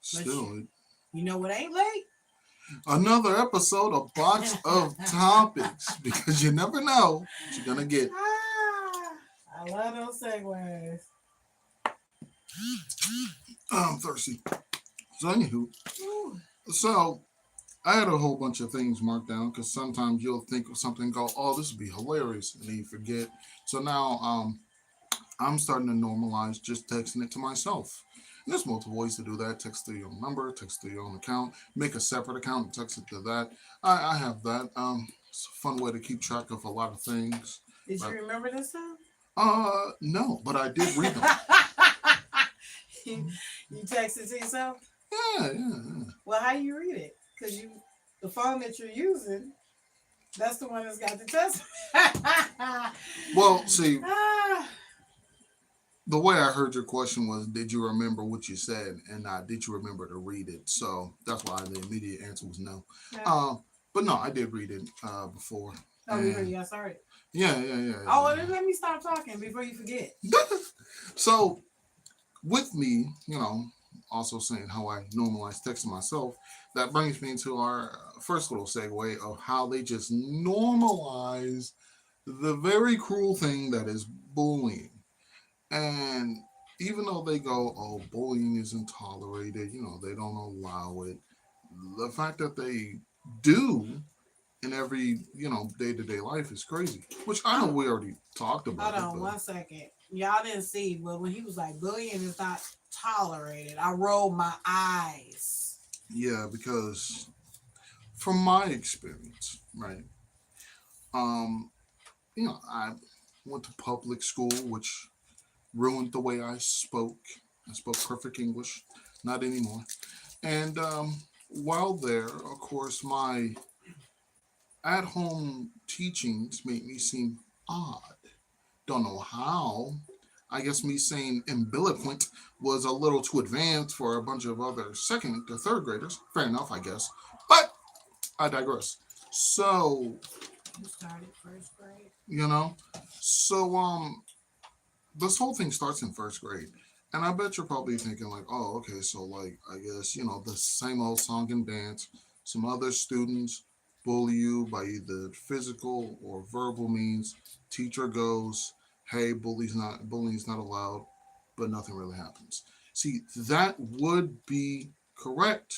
Still, You know what ain't late? another episode, a bunch of topics because you never know what you're gonna get. I love those segues. I'm thirsty. So anywho, Ooh. so I had a whole bunch of things marked down because sometimes you'll think of something, and go, "Oh, this would be hilarious," and then you forget. So now, I'm starting to normalize just texting it to myself. And there's multiple ways to do that. Text to your own number, text to your own account, make a separate account and text it to that. I have that. It's a fun way to keep track of a lot of things. Did you But remember this time? no, but I did read them. You texted to yourself? Yeah. Well, how you read it? Because the phone that you're using, that's the one that's got the test. Well, see, Ah, the way I heard your question was, did you remember what you said, and did you remember to read it? So that's why the immediate answer was no. yeah. Uh, but no, I did read it before, Oh, we heard and you. Sorry. yeah. Oh, well, then let me stop talking before you forget. So with me, also saying how I normalize texting myself, that brings me into our first little segue of how they just normalize the very cruel thing that is bullying. And even though they go, oh, bullying isn't tolerated, they don't allow it, the fact that they do in every, day to day life is crazy. Which I know Oh, we already talked hold about it, on but 1 second. Y'all didn't see, but when he was like, bullying is not tolerated, I rolled my eyes. yeah, because from my experience, right, um, I went to public school, which ruined the way I spoke. I spoke perfect English, not anymore. And while there, of course, my at home teachings made me seem odd. Don't know how. I guess me saying umbiliquent was a little too advanced for a bunch of other second to third graders. Fair enough, I guess. But I digress. So, You started first grade. you know, so this whole thing starts in first grade. And I bet you're probably thinking like, oh, okay, so like I guess, the same old song and dance. Some other students bully you by either physical or verbal means. Teacher goes, hey, bullying's not allowed, but nothing really happens. See, that would be correct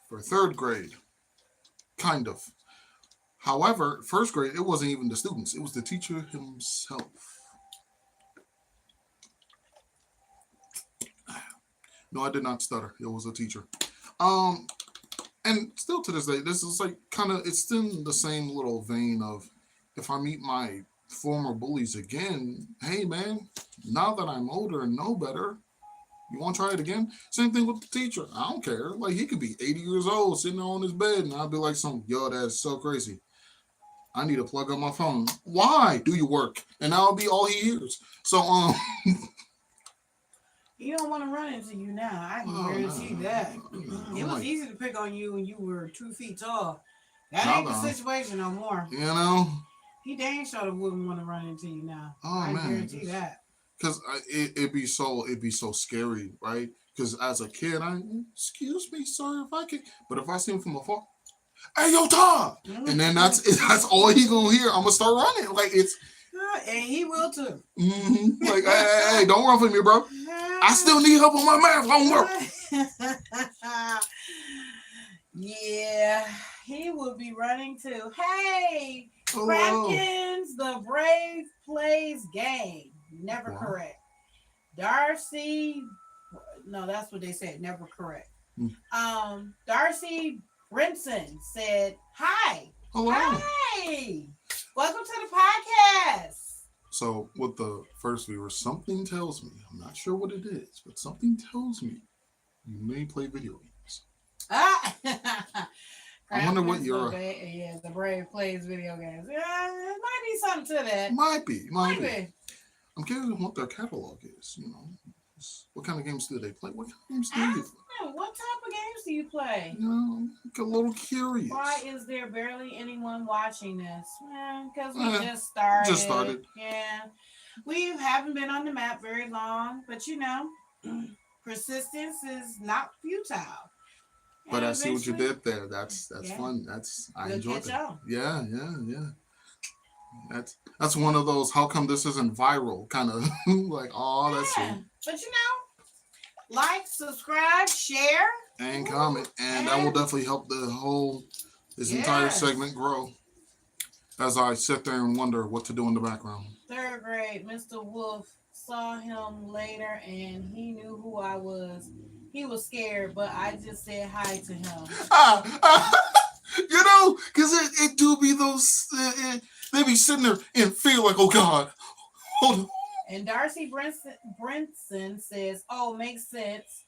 for third grade, kind of. However, first grade, it wasn't even the students, it was the teacher himself. No, I did not stutter. It was a teacher. Um, and still to this day, this is like kind of it's still in the same little vein of if I meet my former bullies again, hey man, now that I'm older and know better, you want to try it again? Same thing with the teacher. I don't care. Like he could be 80 years old, sitting there on his bed, and I'll be like, "Some yo, that's so crazy. I need to plug up my phone. Why do you work?" And that'll be all he hears. So He don't want to run into you now. I can oh no, guarantee that. no, It I'm was like, easy to pick on you when you were 2 feet tall. That now ain't the though, situation no more. you know. He dang sure wouldn't want to run into you now. Oh I man, guarantee that. because it'd be so scary, right? Because as a kid, excuse me, sir, if I could, but if I see him from afar, hey yo, Tom, and then that's all he gonna hear. I'm gonna start running, like it's And he will too. like hey, don't run for me, bro. I still need help on my math homework. Yeah, he will be running too. Hey, Oh, Kratkins, the Brave plays game. Never wow. correct. Darcy, no, that's what they said. Never correct. Darcy Brinson said, "Hi, Hello. hi, welcome to the podcast." So with the first viewer, something tells me, I'm not sure what it is, but something tells me you may play video games. Ah, I wonder what Krampus, your yeah, the Brave plays video games. Yeah, it might be something to that. might be. Maybe. I'm curious what their catalog is. What kind of games do they play? What kind of games do I you play? don't know. What type of games do you play? Get a little Why curious. is there barely anyone watching this? Because we Eh, just just started. started. Yeah. We haven't been on the map very long, but persistence is not futile. But And I see what you eventually, did there. That's yeah, fun. I we'll enjoyed catch that. on. Yeah, yeah, yeah. That's one of those. How come this isn't viral? Kind of like, oh, that's Yeah, sweet. but like, subscribe, share, And woo, comment, and that will and definitely help the whole this entire segment yes. grow. As I sit there and wonder what to do in the background. Third grade, Mr. Wolf saw him later and he knew who I was. He was scared, but I just said hi to him. Because it do be those. They be sitting there and feel like, oh God, hold on. And Darcy Brinson says, "Oh, makes sense.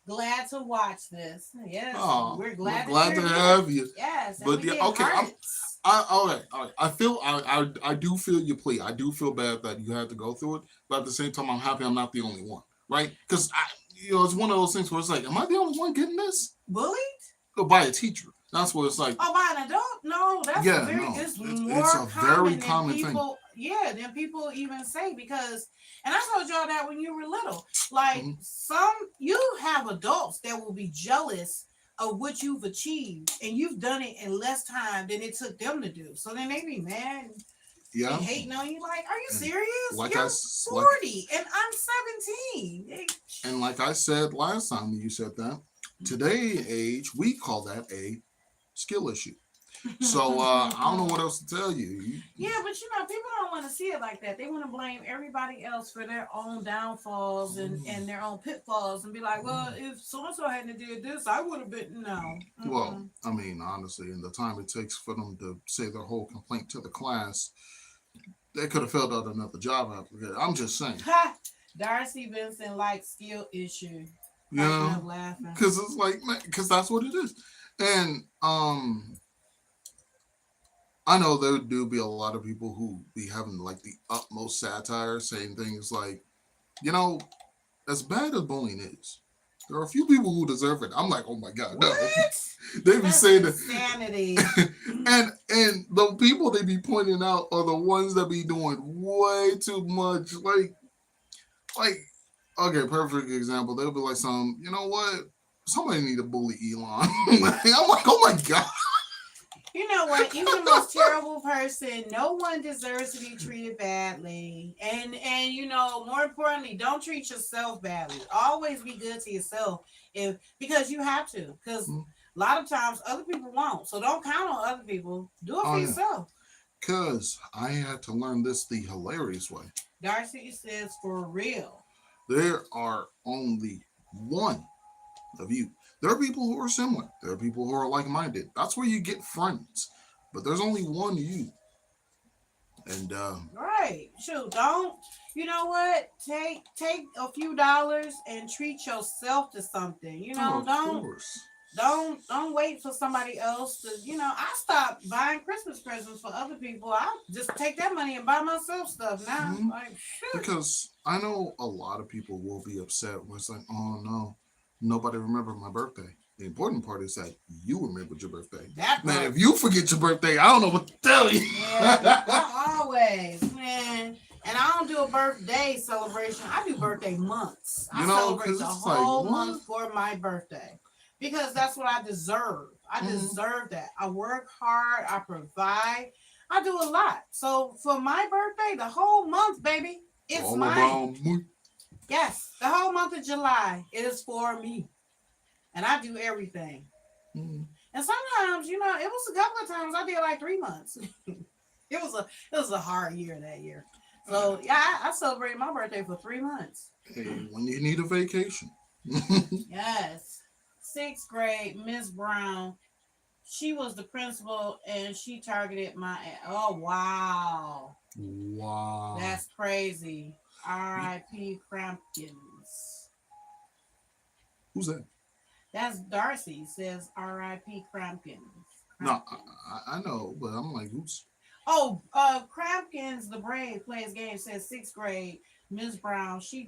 Glad to watch this. Yes, Oh, we're we're glad that glad you're to here. have you. Yes, and But we yeah, get okay, hearts. all right, all right. I do feel your plea. I do feel bad that you had to go through it, but at the same time, I'm happy I'm not the only one, right? Because it's one of those things where it's like, am I the only one getting this? Bullied? By a teacher. That's what it's like. Oh, by an adult? No, that's Yeah, very. no, It's it's more a very common than common thing. people. Yeah, than people even say because. And I told y'all that when you were little. Like hmm you have adults that will be jealous of what you've achieved, and you've done it in less time than it took them to do. So then they be mad, they Yeah, hating on you. Like, are you and serious? like You're like 40 and I'm 17. and like I said last time you said that, today age we call that a skill issue. So I don't know what else to tell you. Yeah, but people don't want to see it like that. They want to blame everybody else for their own downfalls and their own pitfalls and be like, well, if so and so hadn't did this, I would have been no. Well, I mean, honestly, in the time it takes for them to say their whole complaint to the class, they could have filled out another job application. I'm just saying. Ha! Darcy Benson likes skill issue. You know, Laughing. because it's like, because that's what it is. And I know there do be a lot of people who be having like the utmost satire, saying things like, you know, as bad as bullying is, there are a few people who deserve it. I'm like, oh my god, no. What? They be That's saying insanity. and the people they be pointing out are the ones that be doing way too much. Like okay, perfect example. They'll be like, you know what? Somebody need to bully Elon. I'm like, oh my god. You know what? Even the most terrible person, no one deserves to be treated badly. And more importantly, don't treat yourself badly. Always be good to yourself because you have to. Because a lot of times other people won't. So don't count on other people. Do it for yourself. Because I had to learn this the hilarious way. Darcy says, for real. There are only one of you. There are people who are similar. There are people who are like-minded. That's where you get friends. But there's only one of you. And right. Shoot, don't you know what? Take a few dollars and treat yourself to something. Don't wait for somebody else to, I stopped buying Christmas presents for other people. I just take that money and buy myself stuff now. Like, shoot. Because I know a lot of people will be upset when it's like, oh no, nobody remembered my birthday. The important part is that you remembered your birthday. Man, if you forget your birthday, I don't know what to tell you. Yeah, always, man. And I don't do a birthday celebration. I do birthday months. I celebrate the whole month for my birthday. Because that's what I deserve. I deserve that. I work hard. I provide. I do a lot. So for my birthday, the whole month, baby, it's mine. Yes, the whole month of July is for me. And I do everything. And sometimes, it was a couple of times I did like 3 months. It was a hard year that year. So yeah, I celebrated my birthday for 3 months. Hey, when you need a vacation. Yes. 6th grade, Miss Brown. She was the principal and she targeted my oh wow. Wow. That's crazy. R.I.P. Crampkins. Who's that? That's Darcy says R.I.P. Crampkins. No, I know, but I'm like, who's? Oh, Crampkins, the Brave plays games, says 6th grade. Ms. Brown, she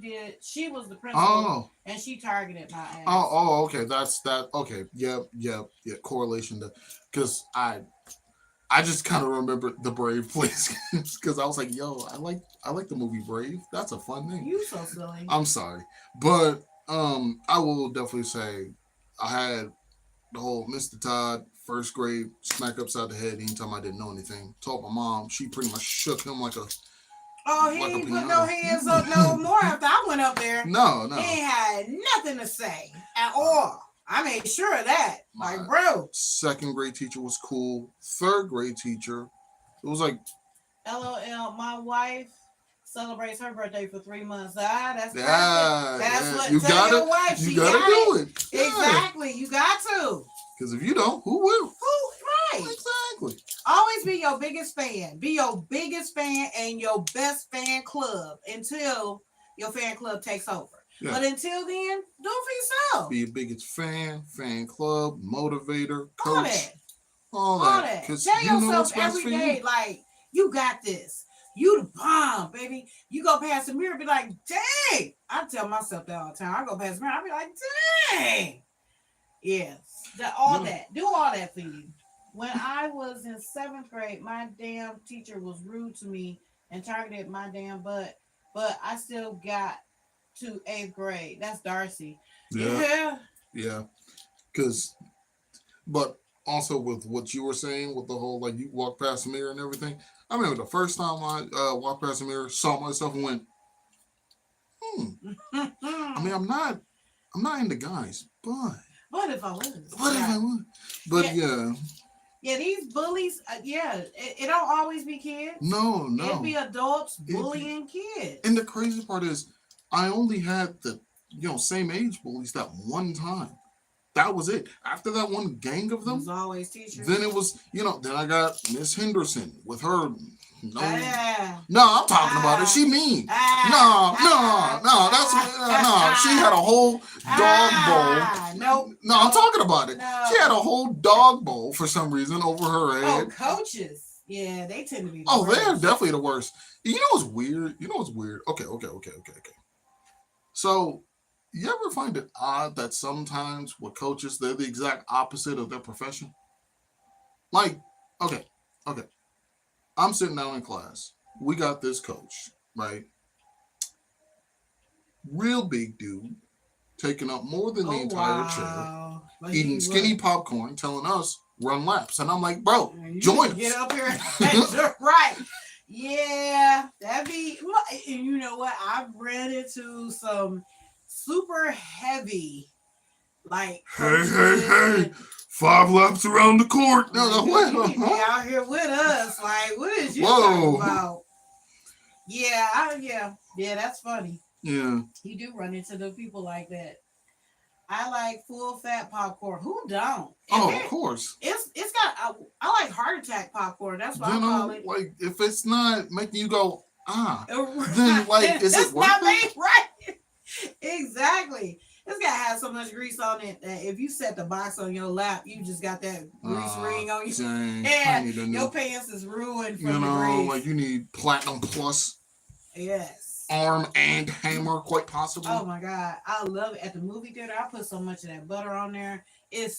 was the principal, and she targeted my ass. Oh, okay, that's that. Okay, yeah. Correlation to, because I just kind of remember the Brave plays games because I was like, yo, I like the movie Brave. That's a fun name. You so silly. I'm sorry, but I will definitely say I had the whole Mr. Todd first grade smack upside the head anytime I didn't know anything. Told my mom, she pretty much shook him Oh, he like a ain't put piano. no hands up no more after I went up there. No. He ain't had nothing to say at all. I made sure of that. Like, bro. Second grade teacher was cool. Third grade teacher, it was like, LOL, my wife celebrates her birthday for 3 months. That's perfect. yeah, That's what you tell gotta, your wife. you She gotta got do it. it. Yeah. Exactly. You got to. Because if you don't, who will? Who? Right. Exactly. Always be your biggest fan. Be your biggest fan and your best fan club until your fan club takes over. Yeah. But until then, do it for yourself. Be your biggest fan club, motivator, coach. All that. All that. Tell yourself every day, like, you got this. You the bomb, baby. You go past the mirror, be like, dang. I tell myself that all the time. I go past the mirror, I be like, dang. Yes. Do all that for you. When I was in 7th grade, my damn teacher was rude to me and targeted my damn butt, but I still got to 8th grade. That's Darcy. Yeah. But also with what you were saying with the whole, like, you walk past the mirror and everything. I remember the first time I walked past the mirror, saw myself and went, I mean, I'm not into guys, but if I was? But yeah. Yeah, these bullies, it don't always be kids. No. It'd be adults bullying kids. And the crazy part is, I only had the same age bullies that one time. That was it. After that one gang of them, it was always teachers. Then it was, then I got Miss Henderson with her. No, I'm talking about it. She mean. No. She had a whole dog bowl. No, I'm talking about it. No. She had a whole dog bowl for some reason over her head. Oh, coaches. Yeah, they tend to be the worst. They're definitely the worst. You know what's weird? Okay. So, you ever find it odd that sometimes with coaches, they're the exact opposite of their profession? Like, okay. I'm sitting down in class. We got this coach, right? Real big dude, taking up more than the entire chair, eating skinny popcorn, telling us run laps. And I'm like, bro, join us. Get up here. Right. Yeah, that'd be, and you know what? I've ran into some super heavy, like, hey, 5 laps around the court. No, what? They out here with us. Like, what is you talking about? Yeah, that's funny. Yeah. You do run into the people like that. I like full fat popcorn. Who don't? Of course. It's got. I like heart attack popcorn. That's what I call it. Like, if it's not making you go then like, is it worth it? Right. Exactly. It's got to have so much grease on it that if you set the box on your lap, you just got that grease ring on you. Dang, yeah, your pants is ruined from the grease. Like, you need Platinum Plus. Yes. Arm and hammer, quite possibly. Oh my God, I love it. At the movie theater, I put so much of that butter on there. It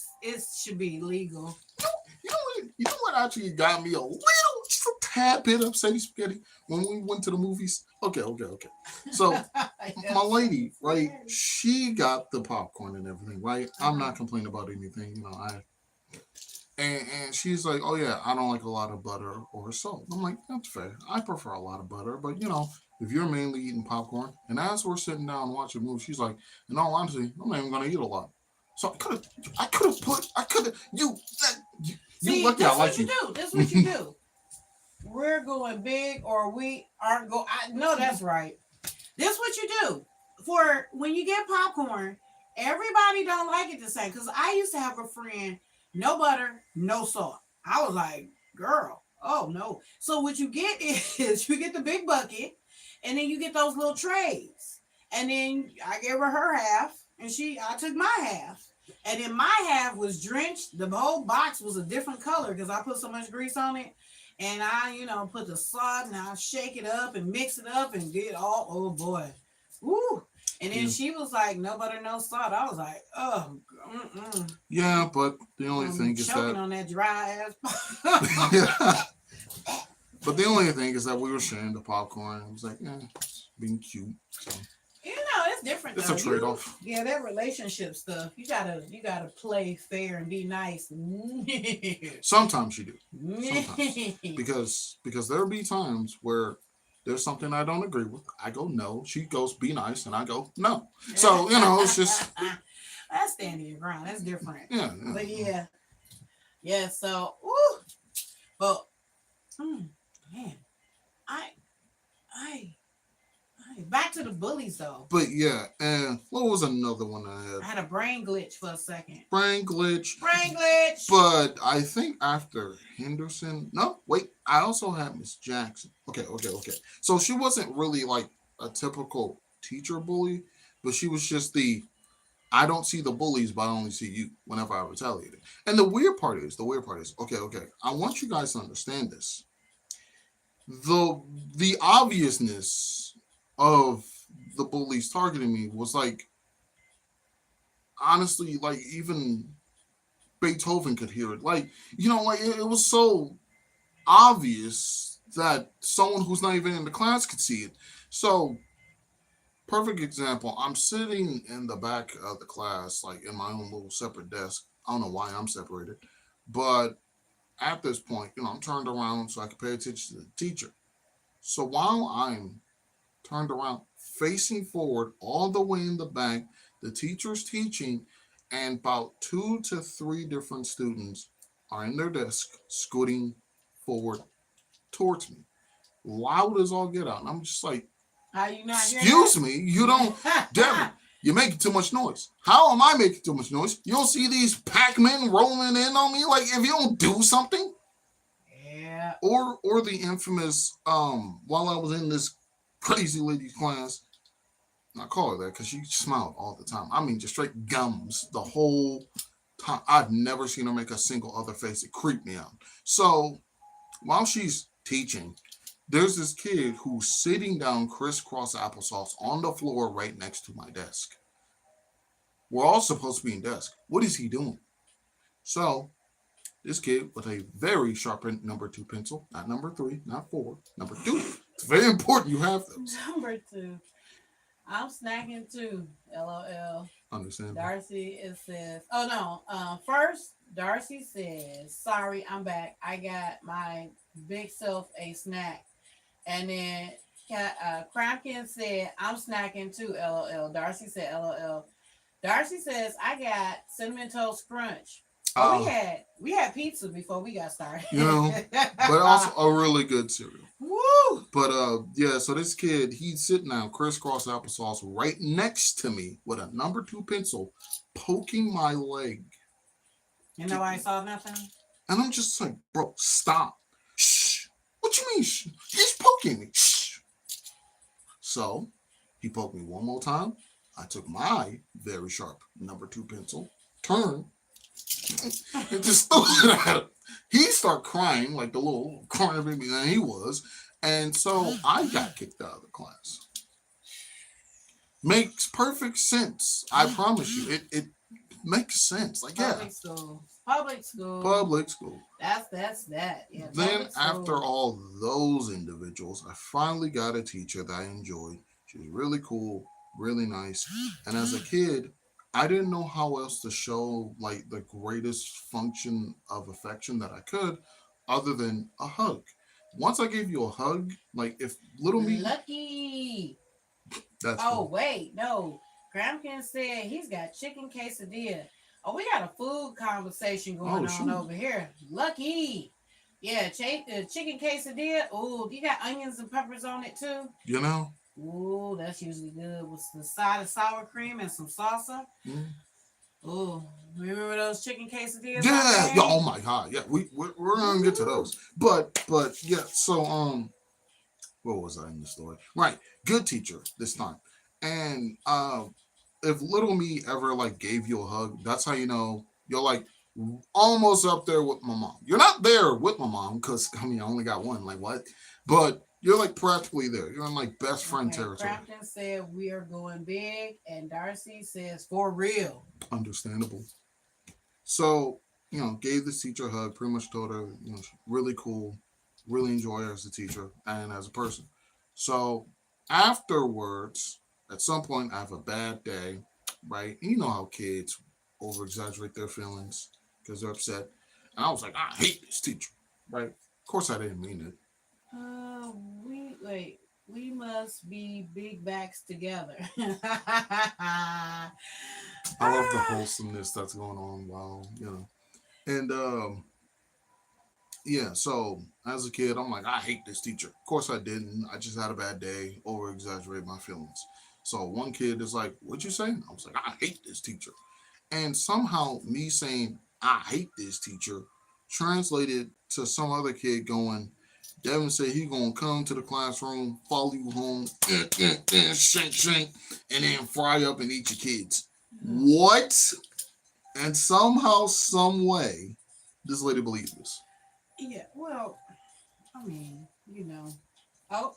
should be legal. You know what actually got me just a tad bit of Sadie Spaghetti when we went to the movies? Okay. So, my lady, right, she got the popcorn and everything, right? I'm not complaining about anything, and she's like, oh yeah, I don't like a lot of butter or salt. I'm like, that's fair. I prefer a lot of butter, but if you're mainly eating popcorn, and as we're sitting down watching a movie, she's like, in all honesty, I'm not even gonna eat a lot. So you See, lucky I like you. That's what you do. We're going big or we aren't going. I know that's right. This what you do. For when you get popcorn, everybody don't like it the same. Because I used to have a friend, no butter, no salt. I was like, girl, oh no. So what you get is you get the big bucket and then you get those little trays. And then I gave her half and I took my half. And then my half was drenched. The whole box was a different color because I put so much grease on it. And I, put the salt and I shake it up and mix it up and did all, oh boy. Woo. And then she was like, no butter, no salt. I was like, oh. Yeah, but the only thing is choking that. on that dry ass. But the only thing is that we were sharing the popcorn. It was like, being cute. So. it's different. It's though. a trade-off. Yeah, that relationship stuff. You gotta play fair and be nice. Sometimes you do. Sometimes. Because there'll be times where there's something I don't agree with. I go no. She goes be nice, and I go no. So it's just that's standing your ground. That's different. yeah. But yeah. So, ooh, but man, I, I, back to the bullies though. But yeah, and what was another one I I had? had a brain glitch for a second. Brain glitch. Brain glitch. But I think after Henderson, no, wait, I also had Miss Jackson. Okay. So she wasn't really like a typical teacher bully, but she was just I don't see the bullies, but I only see you whenever I retaliated. And the weird part is, okay, I want you guys to understand this. The obviousness of the bullies targeting me was like honestly like even Beethoven could hear it. Like, like it was so obvious that someone who's not even in the class could see it. So, perfect example, I'm sitting in the back of the class, like in my own little separate desk. I don't know why I'm separated. But at this point, I'm turned around so I can pay attention to the teacher. So while I'm turned around, facing forward, all the way in the back, the teacher's teaching, and about 2 to 3 different students are in their desk, scooting forward towards me, loud as all get out. And I'm just like, How you not excuse me, you don't, Devin, you're making too much noise. How am I making too much noise? You don't see these Pac-Men rolling in on me? Like, if you don't do something? Yeah. Or the infamous, while I was in this crazy lady's class, I call her that because she smiled all the time. I mean, just straight gums the whole time. I've never seen her make a single other face. It creeped me out. So while she's teaching, there's this kid who's sitting down crisscross applesauce on the floor right next to my desk. We're all supposed to be in desk. What is he doing? So this kid with a very sharpened number 2 pencil, not number 3, not 4, number 2. It's very important you have those. Number 2. I'm snacking too. LOL. Understand? Darcy, it says, oh no. First, Darcy says, sorry, I'm back. I got my big self a snack. And then Crampkin said, I'm snacking too. LOL. Darcy said, LOL. Darcy says, I got cinnamon toast crunch. Oh, we had pizza before we got started. But also a really good cereal. Woo! But yeah, so this kid, he's sitting down crisscross applesauce right next to me with a number 2 pencil poking my leg. And nobody saw nothing? And I'm just like, bro, stop. Shh. What you mean? Shh? He's poking me. Shh. So he poked me one more time. I took my very sharp number 2 pencil, turned, and just threw it at him. He started crying like the little crying baby that he was. And so I got kicked out of the class. Makes perfect sense. I promise you. It makes sense. Like, yeah. Public school. That's that. Yeah. Then after all those individuals, I finally got a teacher that I enjoyed. She was really cool, really nice. And as a kid, I didn't know how else to show like the greatest function of affection that I could other than a hug. Once I gave you a hug, like if little me lucky. That's cool. Wait, no. Crampkin said he's got chicken quesadilla. Oh, we got a food conversation going on over here. Lucky. Yeah, chicken quesadilla. Oh, you got onions and peppers on it too? Ooh, that's usually good with the side of sour cream and some salsa. Ooh, remember those chicken quesadillas? Yeah. Oh my God. Yeah, we're gonna get to those. But yeah. So what was I in the story? Right, good teacher this time. And if little me ever like gave you a hug, that's how you know you're like almost up there with my mom. You're not there with my mom because I only got one. Like what? But you're like practically there. You're in like best friend territory. Crampton said we are going big, and Darcy says for real. Understandable. So gave this teacher a hug. Pretty much told her really cool, really enjoy her as a teacher and as a person. So afterwards, at some point I have a bad day, right? And you know how kids over exaggerate their feelings because they're upset. And I was like, I hate this teacher, right? Of course, I didn't mean it. Uh, we wait. We must be big backs together. I love the wholesomeness that's going on while, And yeah, so as a kid, I'm like, I hate this teacher. Of course, I didn't. I just had a bad day, over exaggerate my feelings. So one kid is like, what'd you say? I was like, I hate this teacher. And somehow me saying, I hate this teacher translated to some other kid going, Devin said he gonna come to the classroom, follow you home, shank, shank, and then fry up and eat your kids. What? And somehow, some way, this lady believed this. Yeah, well, I mean, Oh,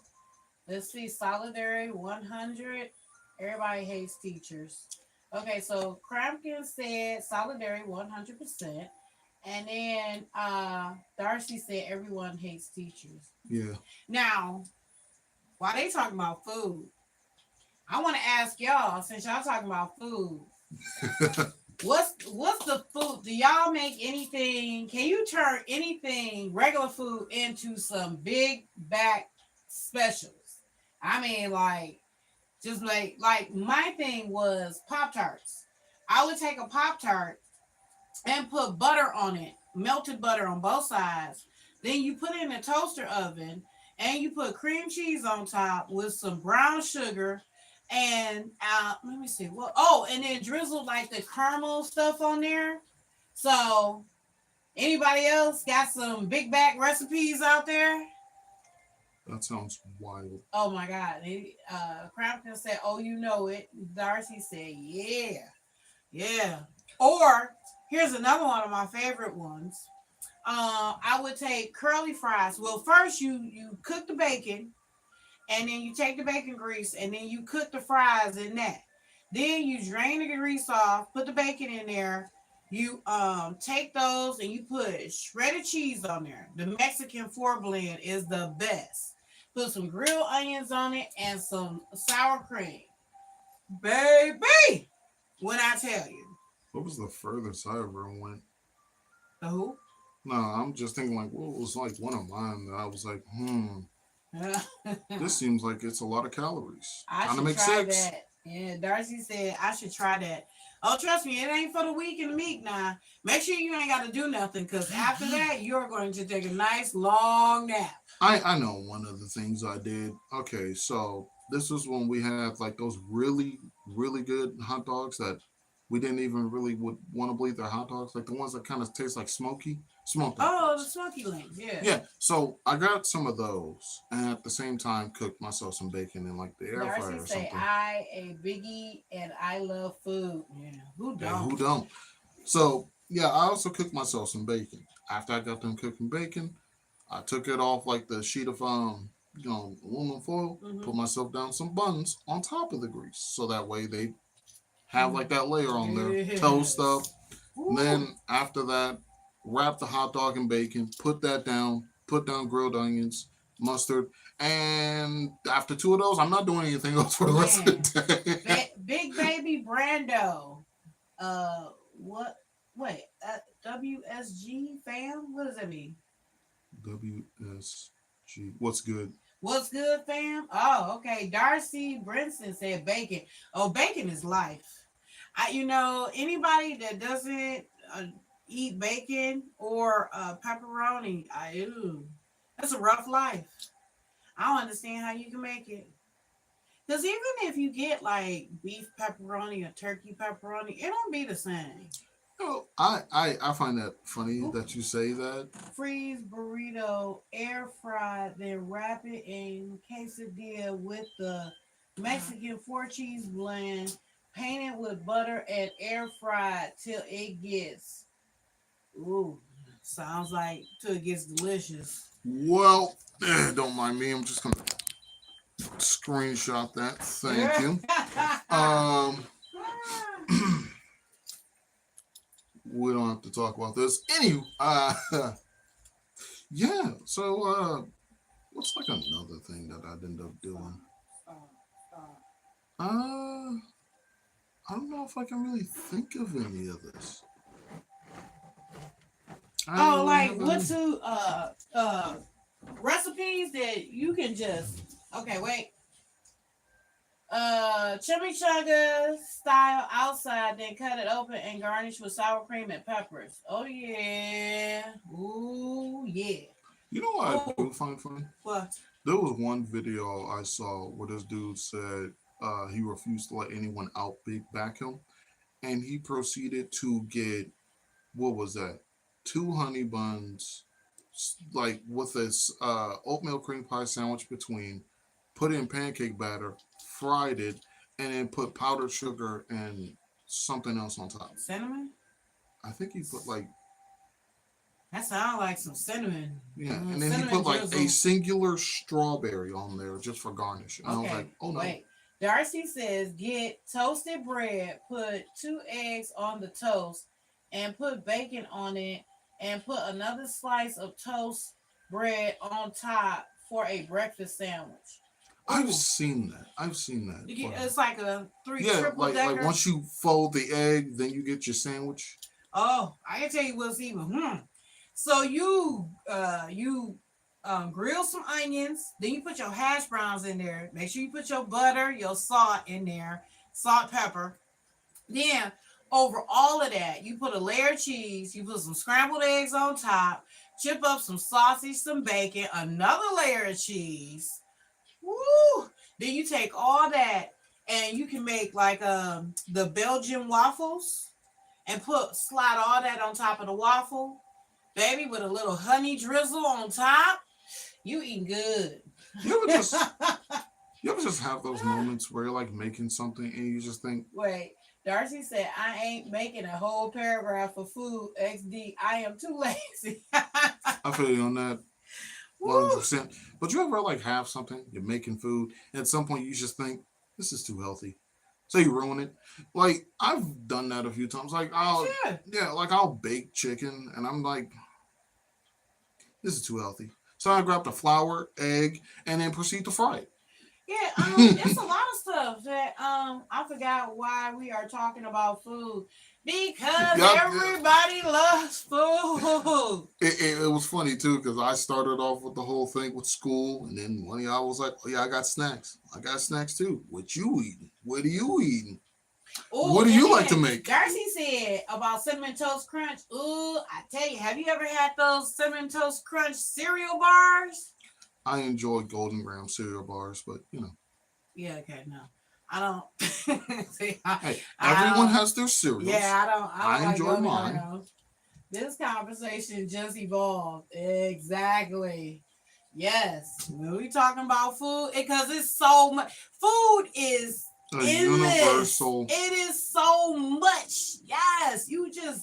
let's see. Solidarity 100. Everybody hates teachers. Okay, so Crampkin said solidarity 100%. And then Darcy said everyone hates teachers. Yeah. Now, while they talking about food, I want to ask y'all, since y'all talking about food, what's the food? Do y'all make anything? Can you turn anything regular food into some big back specials? I mean, like just like my thing was Pop Tarts. I would take a Pop Tart and put butter on it, melted butter on both sides. Then you put it in a toaster oven and you put cream cheese on top with some brown sugar and let me see what. Oh, and then drizzle like the caramel stuff on there. So anybody else got some big back recipes out there? That sounds wild. Oh my God! Crampton said, "Oh, you know it." Darcy said, "Yeah, yeah." Or here's another one of my favorite ones. I would take curly fries. Well, first you cook the bacon, and then you take the bacon grease, and then you cook the fries in that. Then you drain the grease off, put the bacon in there. You take those and you put shredded cheese on there. The Mexican four blend is the best. Put some grilled onions on it and some sour cream. Baby, when I tell you. What was the furthest I ever went? The who? No, I'm just thinking like what was like one of mine that I was like, this seems like it's a lot of calories. I Kind of should makes try sense. that. Yeah, Darcy said I should try that. Oh, trust me, it ain't for the weak and the meek now. Make sure you ain't got to do nothing because after that, you're going to take a nice long nap. I know one of the things I did. Okay, so this was when we had like those really good hot dogs that we didn't even really would want to believe they're hot dogs, like the ones that kind of taste like smoked hot Oh, the dogs. smoky links, yeah. Yeah, so I got some of those, and at the same time cooked myself some bacon in like the air Darcy fryer or say something. I a biggie and I love food. Yeah, who And don't? who don't? So yeah, I also cooked myself some bacon. After I got done cooking bacon, I took it off like the sheet of aluminum foil, Mm-hmm. put myself down some buns on top of the grease, so that way they have like that layer on there, toast up. Yes. And Woo. then after that, wrap the hot dog in bacon, put that down, put down grilled onions, mustard, and after two of those, I'm not doing anything else for the rest of Man, the day. Big Baby Brando. What? Wait, WSG fam? What does that mean? WSG, what's good? What's good, fam? Oh, okay. Darcy Brinson said bacon. Oh, bacon is life. Anybody that doesn't uh, eat bacon or pepperoni, that's a rough life. I don't understand how you can make it. Because even if you get like beef pepperoni or turkey pepperoni, it don't be the same. Oh, I find that funny Oop. that you say that. Freeze burrito, air fry, then wrap it in quesadilla with the Mexican four cheese blend, paint it with butter and air fry till it gets ooh, sounds like till it gets delicious. Well, don't mind me. I'm just gonna screenshot that. Thank you. Um, we don't have to talk about this. Anyway, yeah. So, what's like another thing that I'd end up doing? Stop, stop. I don't know if I can really think of any of this. I don't Oh, really like have what any. to recipes that you can just okay, wait. Chimichanga style outside, then cut it open and garnish with sour cream and peppers. Oh yeah. Ooh yeah. You know what I Oh, do find funny? what? There was one video I saw where this dude said he refused to let anyone out big back him, and he proceeded to get what was that? Two honey buns, like with this oatmeal cream pie sandwich between, put it in pancake batter, fried it, and then put powdered sugar and something else on top. Cinnamon? I think he put like That sounds like some cinnamon. yeah, and then he Cinnamon put like a drizzle. singular strawberry on there just for garnish. And I was like, Okay, oh no. wait. Darcy says get toasted bread, put 2 eggs on the toast, and put bacon on it, and put another slice of toast bread on top for a breakfast sandwich. I've Ooh, seen that. I've seen that. it's like a three Yeah, triple like decker. once you fold the egg, then you get your sandwich. Oh, I can tell you what's even. So you grill some onions, then you put your hash browns in there. Make sure you put your butter, your salt in there, salt, pepper. Then over all of that, you put a layer of cheese, you put some scrambled eggs on top, chip up some sausage, some bacon, another layer of cheese. Woo! Then you take all that and you can make like the Belgian waffles and put slide all that on top of the waffle, baby, with a little honey drizzle on top. You eating good. You ever just you ever just have those moments where you're like making something and you just think, Wait, Darcy said I ain't making a whole paragraph for food. XD, I am too lazy. I feel you on that Woo! 100%. But you ever like have something, you're making food, and at some point you just think, this is too healthy. So you ruin it. Like I've done that a few times. Like I'll Yeah. yeah, like I'll bake chicken and I'm like, this is too healthy. So I grab the flour, egg, and then proceed to fry Yeah, it's it. a lot of stuff that I forgot why we are talking about food because Yep. everybody loves food. It was funny too because I started off with the whole thing with school, and then one of y'all was like, "Oh yeah, I got snacks. I got snacks too. What you eating? What are you eating? Oh, What do and you like to then make?" Darcy said about cinnamon toast crunch. Ooh, I tell you, have you ever had those cinnamon toast crunch cereal bars? I enjoy Golden Graham cereal bars, but you know, Yeah, okay, no, I don't. See, hey, I everyone don't. has their cereals. Yeah, I don't. I don't I like enjoy golden mine. graham. This conversation just evolved. Exactly. Yes. When we talking about food, because it's so much. Food is A endless. universal. It is so much. Yes. You just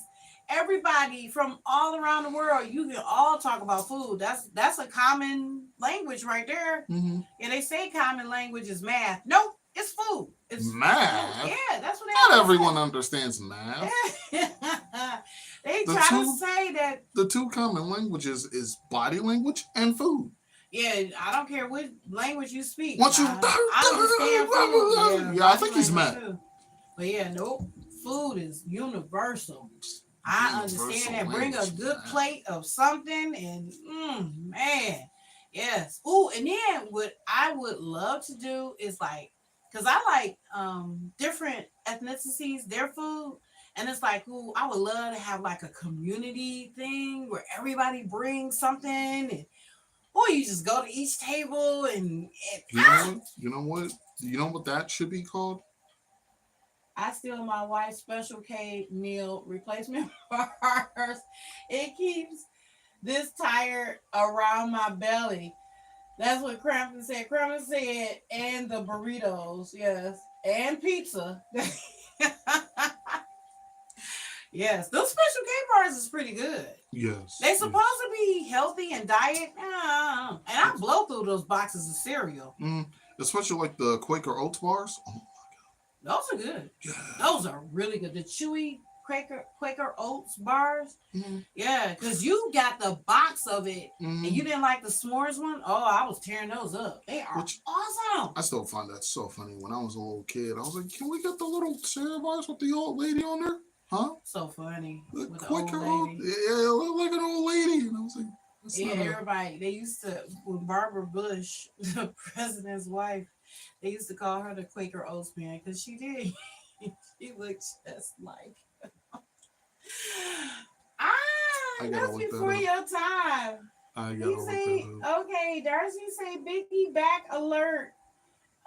everybody from all around the world, you can all talk about food. That's a common language right there. Mm-hmm. Yeah, they say common language is math. Nope, it's food. It's food. Math. Yeah, that's what Not they everyone always understands math. say. They The try to two say that. the two common languages is body language and food. Yeah, I don't care what language you speak. Once you I understand food. Yeah, yeah, I body think he's language mad. too. But yeah, nope. Food is universal. I understand Universal that. Bring a language, good man. plate of something, and man, yes. Ooh, and then what I would love to do is like, cause I like different ethnicities, their food, and it's like, ooh, I would love to have like a community thing where everybody brings something, and or you just go to each table and You know what? You know what? You know what that should be called? I steal my wife's special K meal replacement parts. It keeps this tire around my belly. That's what Crampton said. Crampton said, and the burritos, yes, and pizza. Yes, those special K bars is pretty good. Yes. They Yes. supposed to be healthy and diet, and I blow through those boxes of cereal. Especially like the Quaker Oats bars. Oh, Those are good. yeah. Those are really good. The chewy. Quaker Oats bars? Mm-hmm. Yeah, because you got the box of it Mm-hmm. and you didn't like the s'mores one. Oh, I was tearing those up. They are Which awesome. I still find that so funny. When I was a little kid, I was like, "Can we get the little cereal bars with the old lady on there?" Huh? So funny The with the Quaker old old, lady. yeah, look like an old lady. And I was like, "That's Yeah, not a." everybody. They used to when Barbara Bush, the president's wife, they used to call her the Quaker Oats man because she did. She looked just like. I gotta That's look that before up. your time. I He gotta look that say, up. okay, Darcy say Biggie back alert.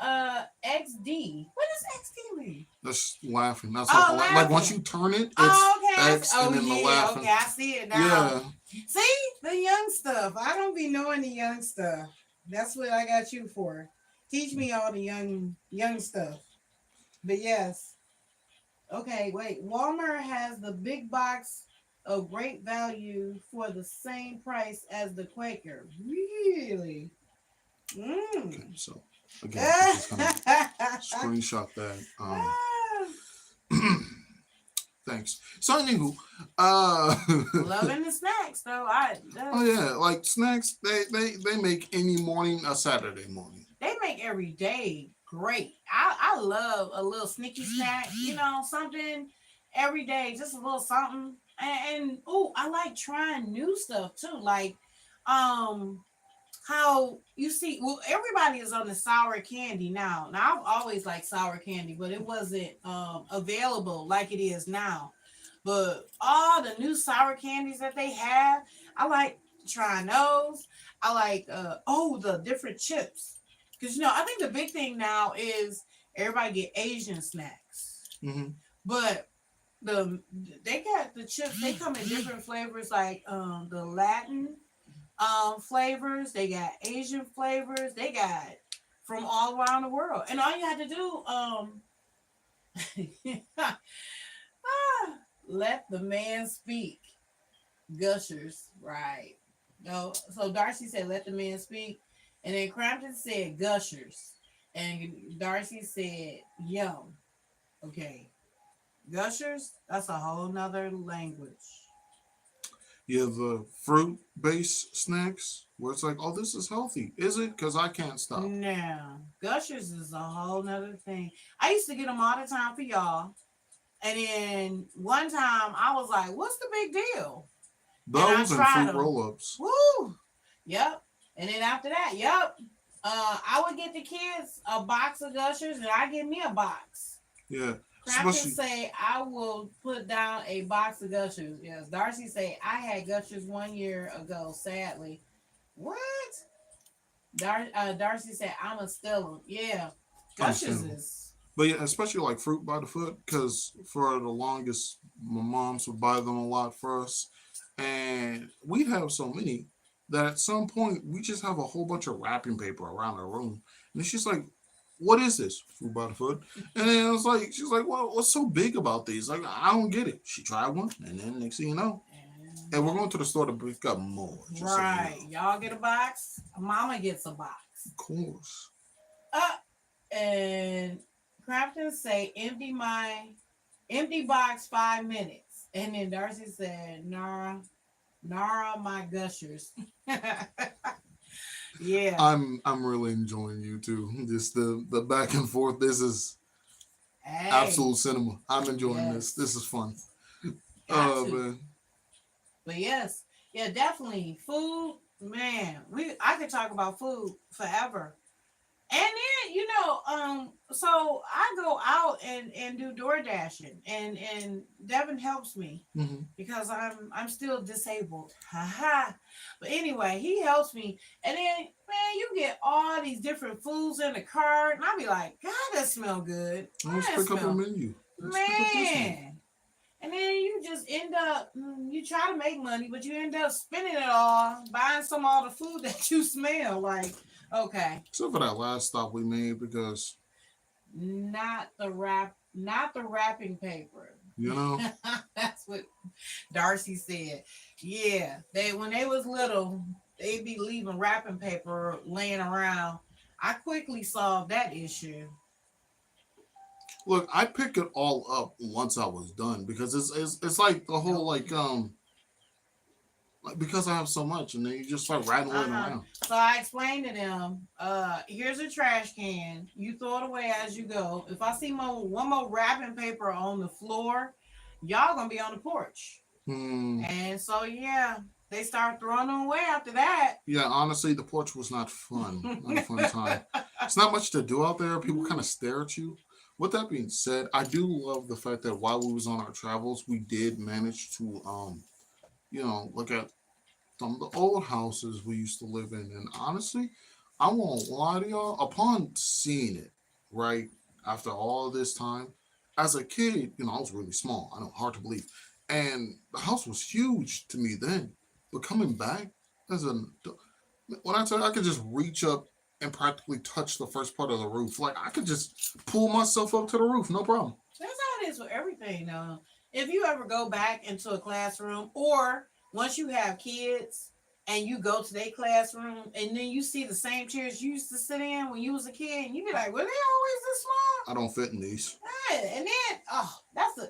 XD. What does XD mean? That's laughing. That's Oh, like once laughing. you turn it, it's Oh, okay. X Oh, and then the yeah. laughing. Okay, I see it now. Yeah. See the young stuff. I don't be knowing the young stuff. That's what I got you for. Teach me all the young stuff. But yes. Okay, wait. Walmart has the big box of great value for the same price as the Quaker. Really? Okay, Mm. so again, I'm just gonna screenshot that. Thanks. So anywho, Loving the snacks though. oh yeah, like snacks. They make any morning a Saturday morning. They make every day great. I love a little sneaky snack. You know, something every day, just a little something. And oh, I like trying new stuff too. Like, how you see, well, everybody is on the sour candy now. Now I've always liked sour candy, but it wasn't available like it is now. But all the new sour candies that they have, I like trying those. I like the different chips. Cause I think the big thing now is everybody get Asian snacks. Mm-hmm. But the they got the chips, they come in different flavors like the Latin flavors, they got Asian flavors, they got from all around the world. And all you had to do let the man speak. Gushers, right. No, so Darcy said let the man speak. And then Crampton said gushers. And Darcy said yum. Okay. Gushers, that's a whole nother language. You have the fruit-based snacks where it's like, oh, this is healthy. Is it? Because I can't stop. No. Gushers is a whole nother thing. I used to get them all the time for y'all. And then one time I was like, what's the big deal? Those and fruit roll-ups. Woo! Yep. And then after that, yep. I would get the kids a box of Gushers and I give me a box. Yeah. Crampton say I will put down a box of Gushers. Yes. Darcy say I had Gushers 1 year ago, sadly. What? Darcy said I'm a steal them. Yeah. Gushers is. But yeah, especially like fruit by the foot, because for the longest, my moms would buy them a lot for us. And we'd have so many that at some point we just have a whole bunch of wrapping paper around our room. And she's like, what is this? Fruit by the foot. And then I was like, she's like, well, what's so big about these? Like, I don't get it. She tried one, and then next thing you know, and we're going to the store to pick up more. Right. So you know. Y'all get a box. Mama gets a box. Of course. And Crampton say empty box 5 minutes. And then Darcy said, Nara, my gushers. Yeah. I'm really enjoying you too. Just the back and forth. This is absolute cinema. I'm enjoying this. This is fun. Man. But yes, yeah, definitely. Food, man. I could talk about food forever. And then, so I go out and do door dashing and Devin helps me because I'm still disabled. Haha. But anyway, he helps me. And then, man, you get all these different foods in the cart. And I'll be like, God, that smell good. Let's pick up a menu. Man. And then you just end up, you try to make money, but you end up spending it all, buying some of all the food that you smell. Like, okay. Except for that last stop we made because not the wrapping paper. You know? That's what Darcy said. Yeah. When they was little, they'd be leaving wrapping paper laying around. I quickly solved that issue. Look, I pick it all up once I was done because it's like the whole like because I have so much and then you just start rattling around. So I explained to them, here's a trash can. You throw it away as you go. If I see one more wrapping paper on the floor, y'all gonna be on the porch. And so yeah, they start throwing them away after that. Yeah, honestly, the porch was not fun. Not a fun time. It's not much to do out there. People kind of stare at you. With that being said, I do love the fact that while we was on our travels, we did manage to look at some of the old houses we used to live in. And honestly, I won't lie to y'all, upon seeing it, right, after all this time, as a kid, I was really small. I know, hard to believe. And the house was huge to me then. But coming back as when I tell you I could just reach up and practically touch the first part of the roof. Like I could just pull myself up to the roof, no problem. That's how it is with everything, though. If you ever go back into a classroom, or once you have kids and you go to their classroom and then you see the same chairs you used to sit in when you was a kid, and you be like, "Were they always this small?" I don't fit in these. Yeah, and then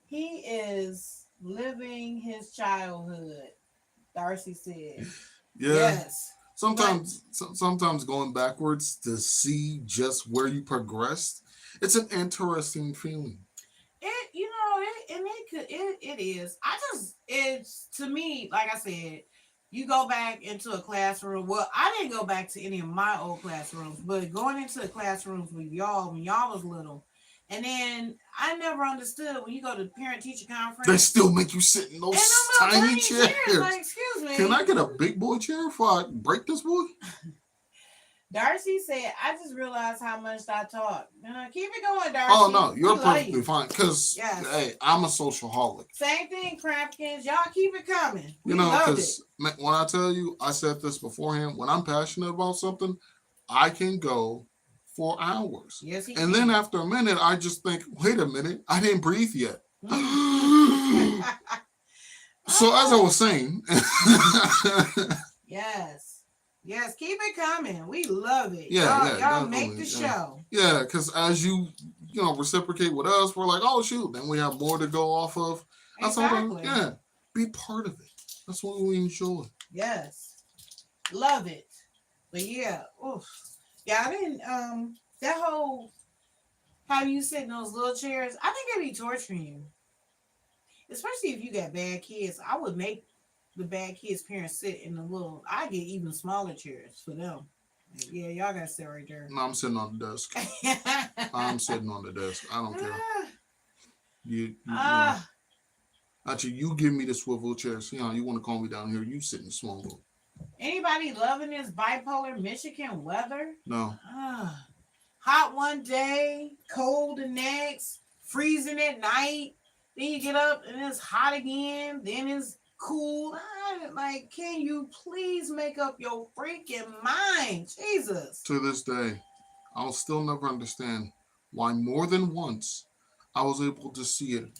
he is living his childhood. Darcy said, Yeah. Yes. Sometimes going backwards to see just where you progressed, it's an interesting feeling. It is. It's to me, like I said, you go back into a classroom. Well, I didn't go back to any of my old classrooms, but going into the classrooms with y'all when y'all was little. And then I never understood when you go to parent teacher conference. They still make you sit in those tiny chairs. Like, excuse me. Can I get a big boy chair before I break this boy? Darcy said, I just realized how much I talk. Keep it going, Darcy. Oh, no, you're perfectly fine. Because, hey, I'm a socialholic. Same thing, Crampkins. Y'all keep it coming. Because when I tell you, I said this beforehand, when I'm passionate about something, I can go for hours. Yes, and then after a minute, I just think, wait a minute, I didn't breathe yet. So as I was saying. Yes, keep it coming. We love it. Yeah, y'all make the show. Yeah, because as you reciprocate with us, we're like, oh shoot, then we have more to go off of. Exactly. Be part of it. That's what we enjoy. Yes, love it. But yeah, I didn't. That whole how you sit in those little chairs, I think it'd be torturing you, especially if you got bad kids. I would make the bad kids' parents sit in I get even smaller chairs for them. Yeah, y'all gotta sit right there. No, I'm sitting on the desk. I'm sitting on the desk. I don't care. Actually, you give me the swivel chair. See how you want to call me down here. You sit in the small room. Anybody loving this bipolar Michigan weather? No. Hot one day, cold the next, freezing at night. Then you get up and it's hot again. Then it's cool. Like, can you please make up your freaking mind? Jesus. To this day, I'll still never understand why more than once I was able to see it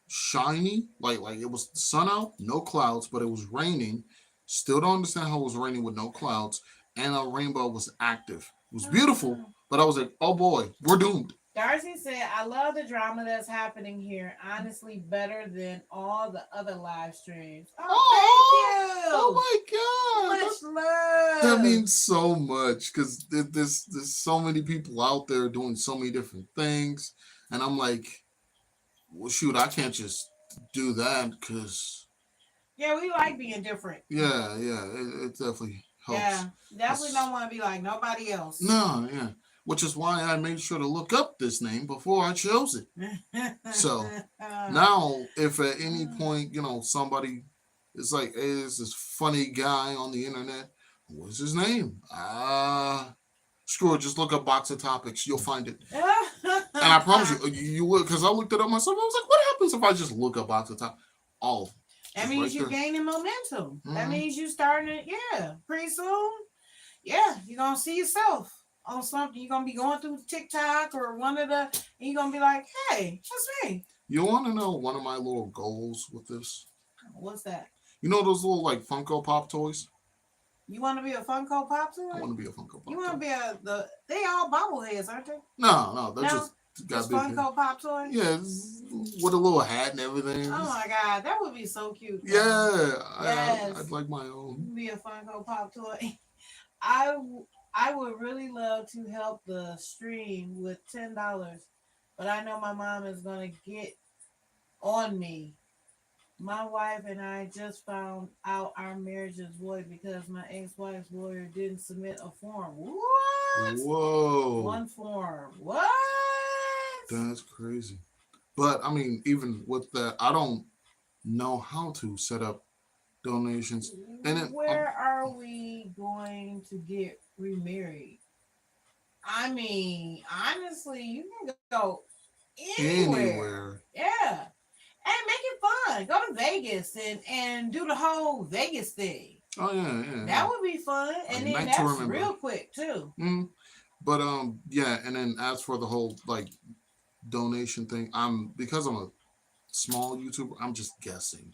shiny, like it was sun out, no clouds, but it was raining. Still don't understand how it was raining with no clouds, and a rainbow was active. It was beautiful, but I was like, oh boy, we're doomed. Darcy said, I love the drama that's happening here. Honestly, better than all the other live streams. Oh, thank you. Oh my God. Much love. That means so much because there's so many people out there doing so many different things. And I'm like, well, shoot, I can't just do that because. Yeah, we like being different. Yeah, it definitely helps. Yeah, definitely don't want to be like nobody else. No, yeah. Which is why I made sure to look up this name before I chose it. So now, if at any point, somebody is like, hey, there's this funny guy on the internet, what's his name? Screw it, just look up Box of Topics. You'll find it. And I promise you will, because I looked it up myself. I was like, what happens if I just look up Box of Topics? All of them. That means you're gaining momentum. Mm-hmm. That means you starting it, pretty soon. Yeah, you're going to see yourself on something. You're going to be going through TikTok or and you're going to be like, hey, that's me. You want to know one of my little goals with this? What's that? You know those little Funko Pop toys? You want to be a Funko Pop toy? I want to be a Funko Pop You want to be they all bobbleheads, aren't they? No, they're just Just Funko Pop toy? Yeah, with a little hat and everything. Oh my God, that would be so cute. Though. Yeah, yes. I'd like my own. Be a Funko Pop toy. I would really love to help the stream with $10, but I know my mom is gonna get on me. My wife and I just found out our marriage is void because my ex-wife's lawyer didn't submit a form. What? Whoa. One form. What? That's crazy. But I mean, even with that, I don't know how to set up donations. And where are we going to get remarried? I mean, honestly, you can go anywhere. Yeah. And make it fun. Go to Vegas and do the whole Vegas thing. Oh yeah. That would be fun. And then that's real quick too. But yeah, and then as for the whole like donation thing, because I'm a small YouTuber, I'm just guessing.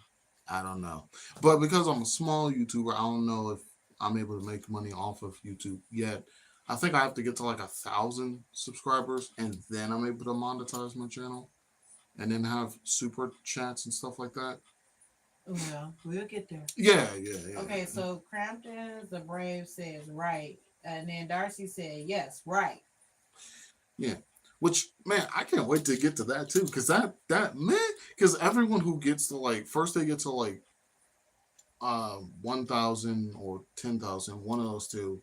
I don't know. But because I'm a small YouTuber, I don't know if I'm able to make money off of YouTube yet. I think I have to get to like 1,000 subscribers and then I'm able to monetize my channel and then have super chats and stuff like that. Well, we'll get there. Yeah. Okay, so Crampton the Brave says right. And then Darcy said, yes, right. Yeah. Which, man, I can't wait to get to that too. Because everyone who gets to like, first they get to like 1,000 or 10,000, one of those two.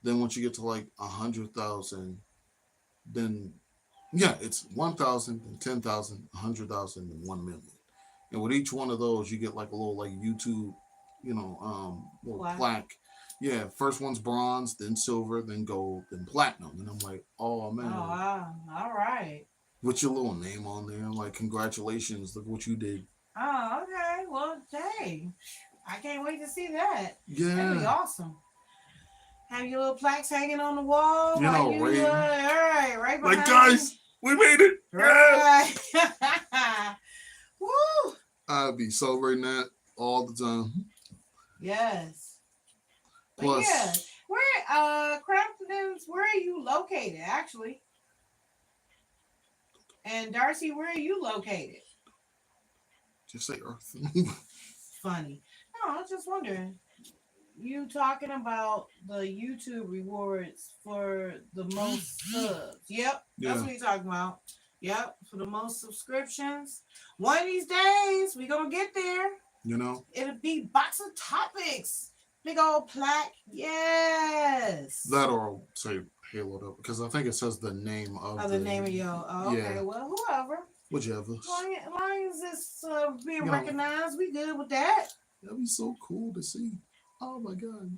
Then once you get to like 100,000, then yeah, it's 1,000, then 10,000, 100,000, and 1 million. And with each one of those, you get like a little like YouTube, little plaque. Yeah, first one's bronze, then silver, then gold, then platinum. And I'm like, oh man. Oh wow. All right. With your little name on there, like congratulations, look what you did. Oh, okay. Well, dang. I can't wait to see that. Yeah. That'd be awesome. Have your little plaques hanging on the wall. Right? All right behind like, guys, we made it. Right. Woo! I'd be celebrating that all the time. Yes. Plus, yeah. Where Crampton's, where are you located actually? And Darcy, where are you located? Just say Earth. Funny. No, I was just wondering. You talking about the YouTube rewards for the most subs. Yep. That's what you're talking about. Yep. For the most subscriptions. One of these days, we're going to get there. It'll be Box of Topics. Big old plaque. Yes. That or I'll say Halo'd up because I think it says the name of the name of your. Oh, okay. Yeah. Well, whoever. Whichever. As long as it's being recognized, we good with that. That'd be so cool to see. Oh my God.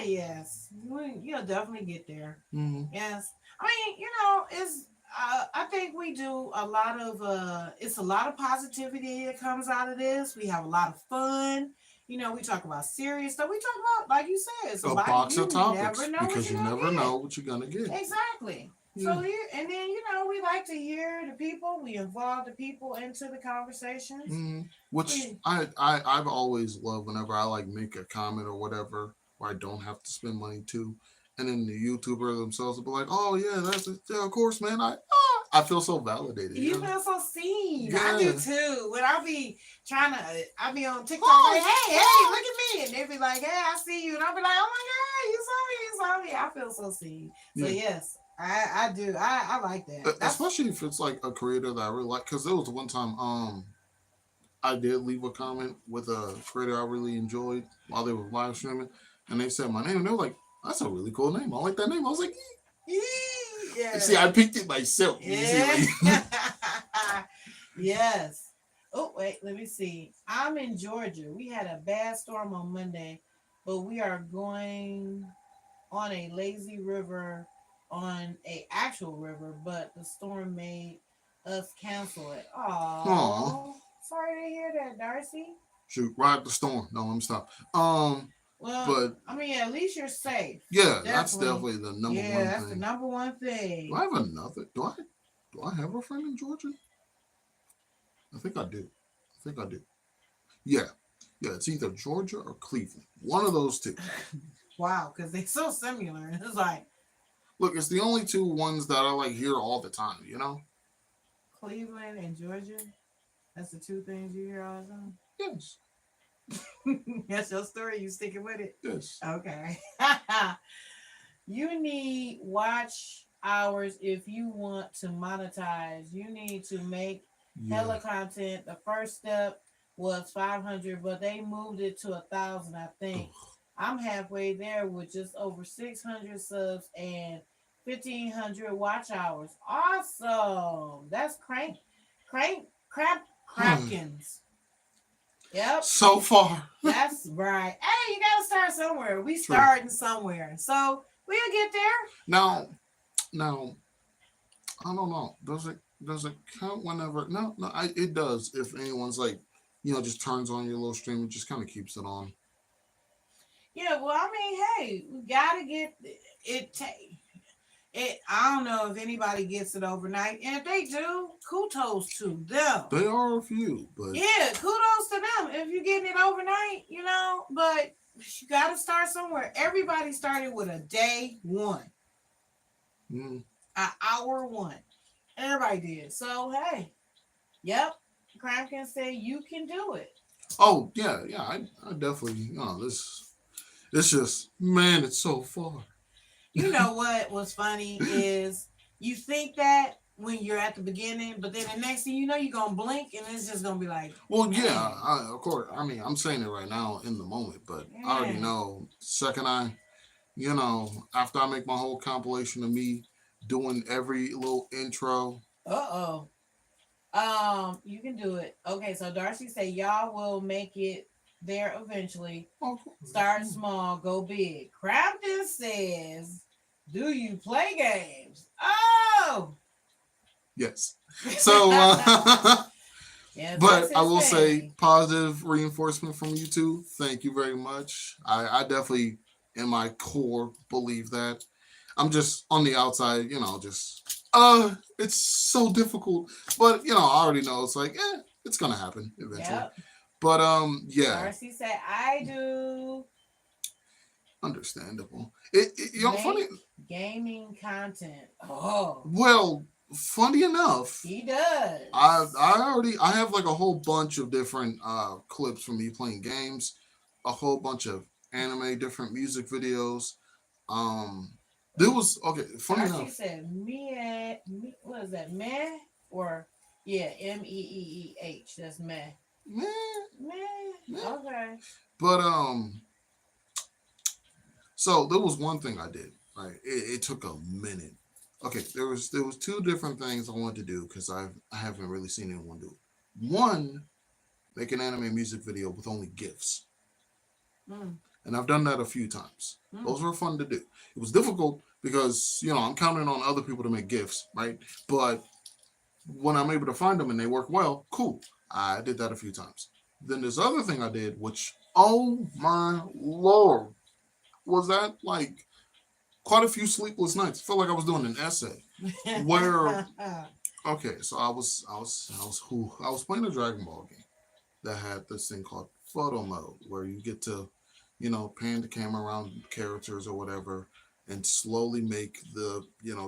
Yes. You'll definitely get there. Mm-hmm. Yes. I mean, it's I think we do a lot of it's a lot of positivity that comes out of this. We have a lot of fun. We talk about serious stuff. We talk about, like you said, a box of topics because you never know what you're gonna get. Exactly. Yeah. So and then we like to hear the people. We involve the people into the conversations. Mm-hmm. Which I've always loved whenever I like make a comment or whatever where I don't have to spend money too. And then the YouTuber themselves will be like, "Oh yeah, of course, man. I feel so validated." You feel so seen. Yeah. I do too. When I be on TikTok, like, hey, look at me, and they be like, "Hey, I see you," and I'll be like, "Oh my God, you saw me. I feel so seen." So yes, I do. I like that. Especially if it's like a creator that I really like. Because there was one time, I did leave a comment with a creator I really enjoyed while they were live streaming, and they said my name, and they were like, "That's a really cool name. I like that name." I was like, yeah. See, I picked it myself. Yeah. Yes. Oh, wait, let me see. I'm in Georgia. We had a bad storm on Monday, but we are going on a lazy river on a actual river, but the storm made us cancel it. Aww. Sorry to hear that, Darcy. Shoot, ride the storm. No, let me stop. Well, but I mean, at least you're safe. Yeah, that's definitely the number one thing. Yeah, that's the number one thing. Do I have another? Do I have a friend in Georgia? I think I do. Yeah, it's either Georgia or Cleveland. One of those two. Wow, because they're so similar. It's like, Look, it's the only two ones that I like hear all the time. Cleveland and Georgia. That's the two things you hear all the time. Yes. That's your story. You sticking with it? Yes. Okay. You need watch hours if you want to monetize. You need to make hella content. The first step was 500, but they moved it to 1,000, I think. Ugh. I'm halfway there with just over 600 subs and 1,500 watch hours. Awesome. That's Crapkins. Yep. So far. That's right. Hey, you gotta start somewhere. We True. starting somewhere. So we'll get there. Now, I don't know. Does it count whenever? No, it does. If anyone's like, just turns on your little stream, it just kind of keeps it on. Yeah, well, I mean, hey, we gotta get it. I don't know if anybody gets it overnight, and if they do, kudos to them. They are a few, but yeah, kudos to them if you're getting it overnight, But you gotta start somewhere. Everybody started with a day one, an hour one. Everybody did. So hey, yep. Crime can say you can do it. Oh yeah. I definitely. It's just, man, it's so far. You know what was funny is you think that when you're at the beginning, but then the next thing you know, you're gonna blink and it's just gonna be like. Well, yeah, of course. I mean, I'm saying it right now in the moment, but I already know. Second, after I make my whole compilation of me doing every little intro. You can do it. Okay, so Darcy say y'all will make it there eventually. Start small, go big. Crafton says, do you play games? Oh! Yes. So, yeah, but I will say positive reinforcement from you two. Thank you very much. I definitely, in my core, believe that. I'm just on the outside, it's so difficult. But, I already know it's like, it's going to happen eventually. Yep. But, yeah. Darcy said, I do. Understandable. Funny. Gaming content. Oh. Well, funny enough. He does. I have like a whole bunch of different clips from me playing games, a whole bunch of anime, different music videos. There was funny Darcy enough. Said me, what is that? Meh or MEEEH. That's meh. Meh. Okay. But so there was one thing I did. Right, it took a minute. Okay, there was two different things I wanted to do because I haven't really seen anyone do it. One, make an anime music video with only GIFs. And I've done that a few times. Those were fun to do. It was difficult because, I'm counting on other people to make GIFs, right? But when I'm able to find them and they work well, cool. I did that a few times. Then this other thing I did, which, oh my Lord, was that like quite a few sleepless nights. I felt like I was doing an essay where, okay, so I was playing a Dragon Ball game that had this thing called photo mode where you get to, pan the camera around characters or whatever and slowly make the,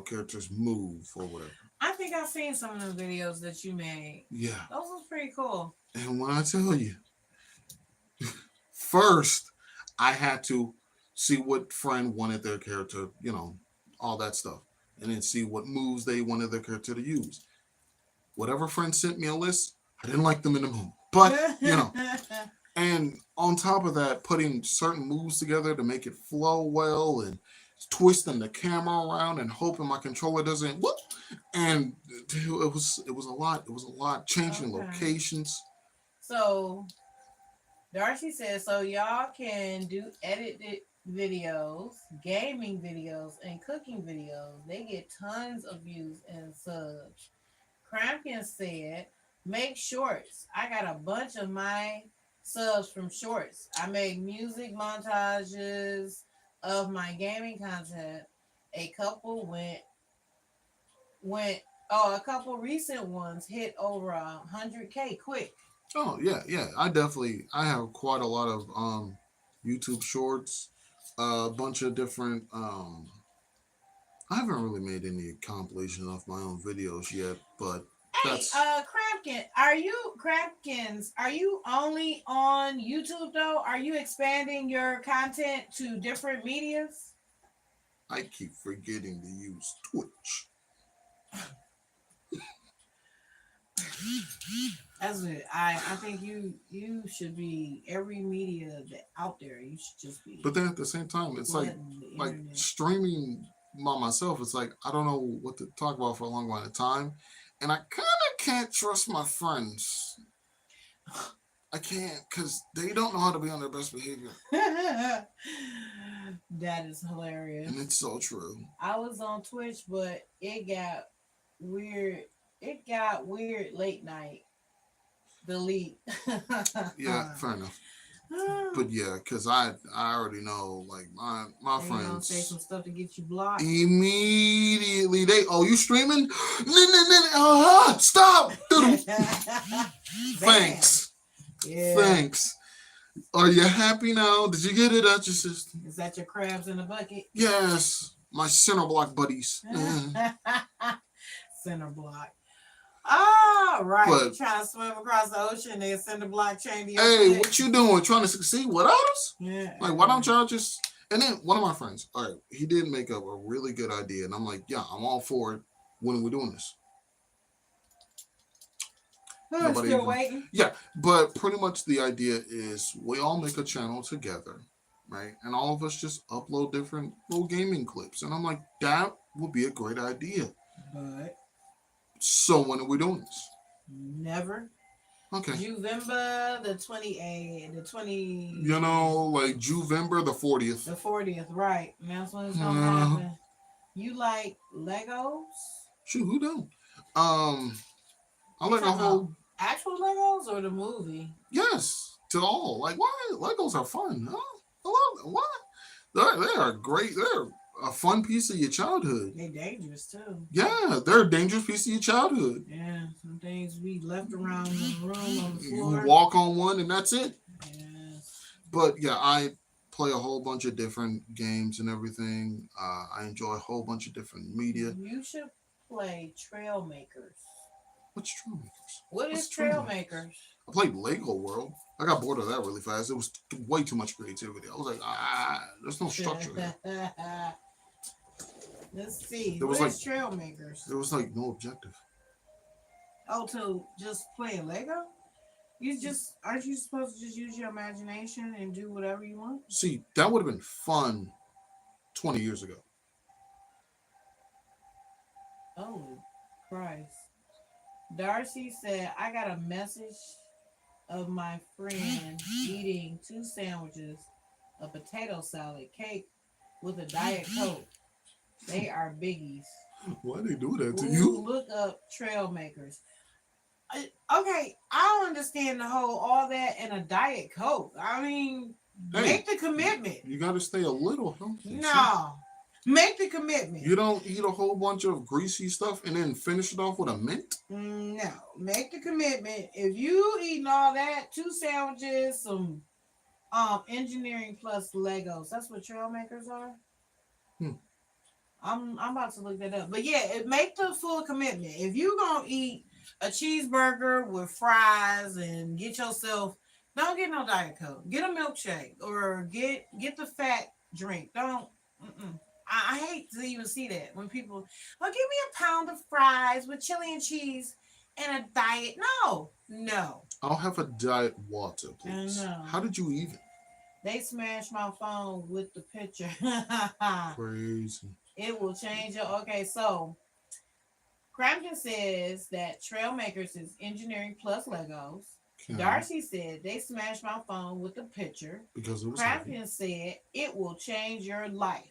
characters move or whatever. I think I've seen some of the videos that you made. Yeah. Those was pretty cool. And when I tell you, first I had to see what friend wanted their character, all that stuff. And then see what moves they wanted their character to use. Whatever friend sent me a list, I didn't like them in the moment. But, and on top of that, putting certain moves together to make it flow well and twisting the camera around and hoping my controller doesn't whoop. And it was a lot. It was a lot. Changing locations. So Darcy says, so y'all can do edited videos, gaming videos, and cooking videos. They get tons of views and subs. Crampian said, make shorts. I got a bunch of my subs from shorts. I make music montages of my gaming content. A couple a couple recent ones hit over 100K quick. Oh yeah. I have quite a lot of YouTube shorts, a bunch of different I haven't really made any compilation of my own videos yet, but Hey, that's Crampkins, are you only on YouTube though? Are you expanding your content to different medias? I keep forgetting to use Twitch. That's it. I think you should be every media that out there. You should just be. But then at the same time, it's like streaming by myself. It's like I don't know what to talk about for a long amount of time, and I kind of can't trust my friends. I can't because they don't know how to be on their best behavior. That is hilarious. And it's so true. I was on Twitch, but it got weird. It got weird late night. Delete. Yeah, fair enough. But yeah, because I already know, like my they friends gonna say some stuff to get you blocked. Immediately you streaming? Stop! Thanks. Yeah. Thanks. Are you happy now? Did you get it out your system? Is that your crabs in the bucket? Yes, my center block buddies. Center block. Oh, right. But, trying to swim across the ocean and send a blockchain to your Hey, what you doing? Trying to succeed without us? Yeah. Like, why don't y'all just... And then one of my friends, all right, he did make up a really good idea. And I'm like, yeah, I'm all for it. When are we doing this? Still waiting? Yeah, but pretty much the idea is we all make a channel together, right? And all of us just upload different little gaming clips. And I'm like, that would be a great idea. But... So when are we doing this? Never. Okay. Juvember the 28th, the 20. You know, like Juvember the 40th. The 40th, right? And that's when it's gonna happen. You like Legos? Shoot, who don't? I like a whole actual Legos or the movie. Yes, to all. Like, why? Legos are fun. What? They are great. They're a fun piece of your childhood. They're dangerous too. Yeah, they're a dangerous piece of your childhood. Yeah, some things we left around the room on the floor. You walk on one and that's it. Yes. But yeah, I play a whole bunch of different games and everything. I enjoy a whole bunch of different media. You should play Trailmakers. What's Trailmakers? What's Trailmakers? I played Lego World. I got bored of that really fast. It was way too much creativity. I was like, there's no structure here. Let's see. What is Trailmakers? There was like no objective. Oh, to just play Lego? Aren't you supposed to just use your imagination and do whatever you want? See, that would have been fun 20 years ago. Oh, Christ. Darcy said, I got a message of my friend eating 2 sandwiches, a potato salad, cake with a Diet Coke. They are biggies. Why they do that to you? Look up Trailmakers. Okay, I don't understand all that in a Diet Coke. I mean, make the commitment. You got to stay a little healthy. No. Make the commitment. You don't eat a whole bunch of greasy stuff and then finish it off with a mint? No. Make the commitment. If you eating all that, 2 sandwiches, some engineering plus Legos. That's what Trailmakers are. I'm about to look that up. But yeah, make the full commitment. If you gonna eat a cheeseburger with fries and get yourself, don't get no Diet Coke. Get a milkshake or get the fat drink. Don't. I hate to even see that when people, give me a pound of fries with chili and cheese and a diet. No. I'll have a diet water, please. How did you even? They smashed my phone with the picture. Crazy. It will change it. Okay, so Crampton says that Trailmakers is engineering plus Legos. Okay. Darcy said they smashed my phone with the picture. Because it was Crampton said it will change your life.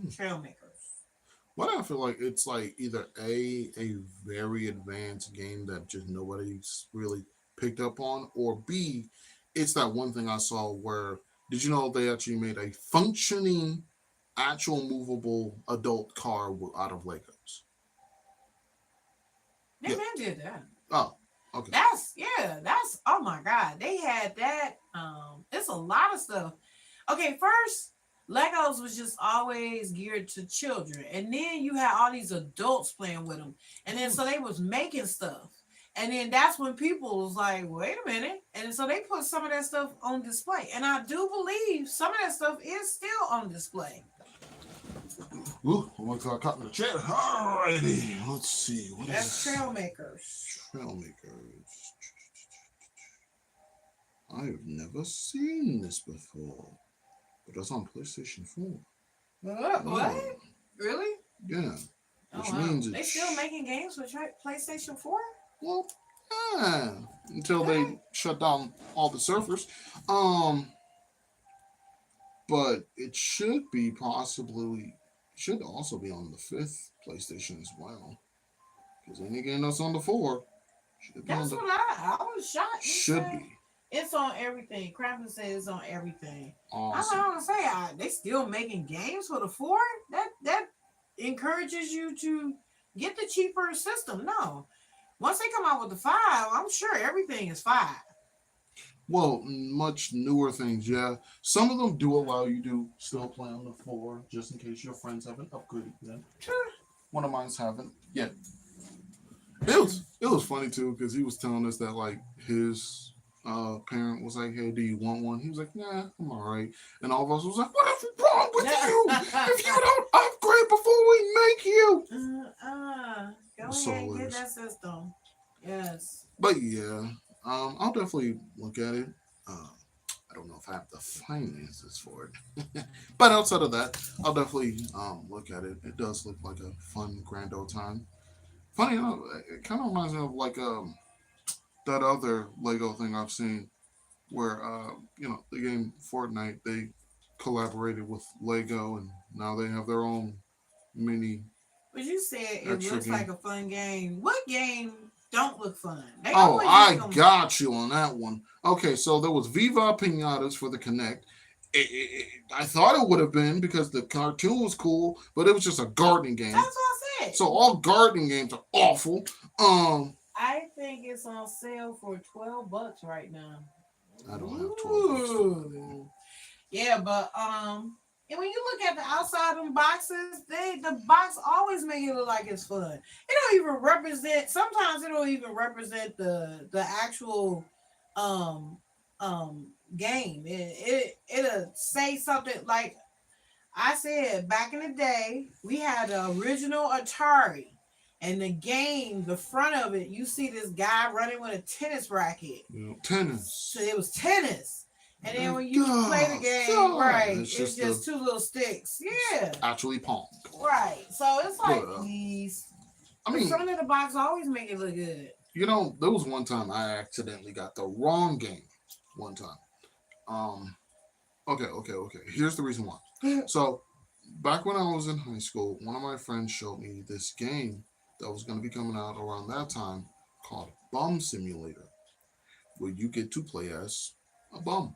Trailmakers. What I feel like it's like either a very advanced game that just nobody's really picked up on, or B, it's that one thing I saw where, did you know they actually made a functioning, actual movable adult car out of Legos? They did that. Oh, okay. That's oh my God. They had that. It's a lot of stuff. Okay, first, Legos was just always geared to children, and then you had all these adults playing with them, and then so they was making stuff, and then that's when people was like, "Wait a minute," and so they put some of that stuff on display, and I do believe some of that stuff is still on display. Ooh, I got caught in the chair. Alrighty, let's see. What That's is Trailmakers. Trailmakers? I've never seen this before, but it's on PlayStation 4. What? Oh, Really? yeah, Oh which wow. means They it's still making games for PlayStation 4? well, yeah, until they shut down all the servers. Um, but it should also be on the fifth PlayStation as well. Because any game that's on the four should be on That's the what I was shocked. He should said be it's on everything. Krampus says it's on everything. I'm awesome. gonna say they still making games for the 4? That encourages you to get the cheaper system. No. Once they come out with the 5, I'm sure everything is 5. Well, much newer things, yeah. Some of them do allow you to still play on the four, just in case your friends haven't upgraded yet. Sure. One of mine's haven't yet. It was funny too because he was telling us that like his parent was like, "Hey, do you want one?" He was like, "Nah, I'm all right." And all of us was like, "What is wrong with you? If you don't upgrade before we make you." Go So ahead and get is. that system. Yes. But yeah, I'll definitely look at it. I don't know if I have the finances for it, but outside of that, I'll definitely look at it. It does look like a fun, grand old time. Funny enough, it kind of reminds me of like that other Lego thing I've seen where the game Fortnite they collaborated with Lego and now they have their own mini But you said it extra looks game. like a fun game. What game don't look fun? They Oh, always I make them. got you on that one. Okay, so there was Viva Pinatas for the Connect. I thought it would have been because the cartoon was cool, but it was just a gardening game. That's what I said. So all gardening games are awful. I think it's on sale for $12 right now. I don't have $12. Yeah, but and when you look at the outside of them boxes, the box always make it look like it's fun. It don't even represent. Sometimes it don't even represent the actual um game. It'll say something like I said back in the day. We had the original Atari. And the game, the front of it, you see this guy running with a tennis racket. Tennis. So it was tennis. And then when you play the game, right, it's just two little sticks. Yeah. Actually Pong. Right. So it's like these. I mean, the front of the box always make it look good. There was one time I accidentally got the wrong game. One time. Okay. Here's the reason why. So, back when I was in high school, one of my friends showed me this game that was going to be coming out around that time called Bum Simulator, where you get to play as a bum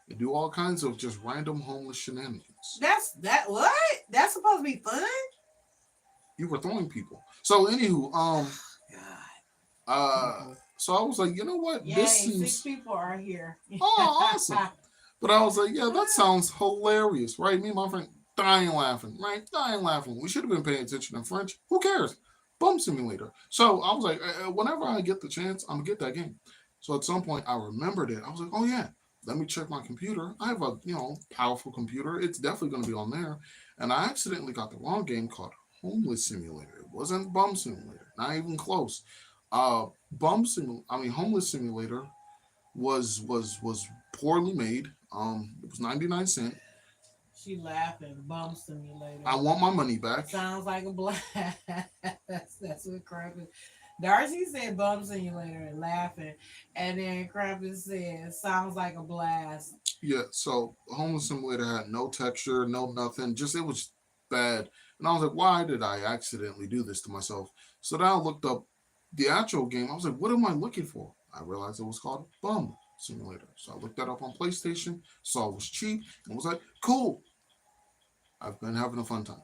and do all kinds of just random homeless shenanigans. What? That's supposed to be fun? You were throwing people. So anywho, so I was like, you know what? Yay, this seems 6 people are here. oh awesome. But I was like, yeah, that sounds hilarious, right? Me and my friend dying laughing, right? Dying laughing. We should have been paying attention in French. Who cares? Bum Simulator. So I was like, whenever I get the chance, I'm gonna get that game. So at some point, I remembered it. I was like, oh yeah, let me check my computer. I have a powerful computer. It's definitely gonna be on there. And I accidentally got the wrong game called Homeless Simulator. It wasn't Bum Simulator. Not even close. Homeless Simulator was poorly made. It was 99¢. She laughing. Bum Simulator. I want my money back. Sounds like a blast. That's what Krampus. Darcy said Bum Simulator and laughing. And then Krampus said, sounds like a blast. Yeah, so Homeless Simulator had no texture, no nothing. It was bad. And I was like, why did I accidentally do this to myself? So then I looked up the actual game. I was like, what am I looking for? I realized it was called Bum Simulator. So I looked that up on PlayStation, saw it was cheap, and was like, cool. I've been having a fun time.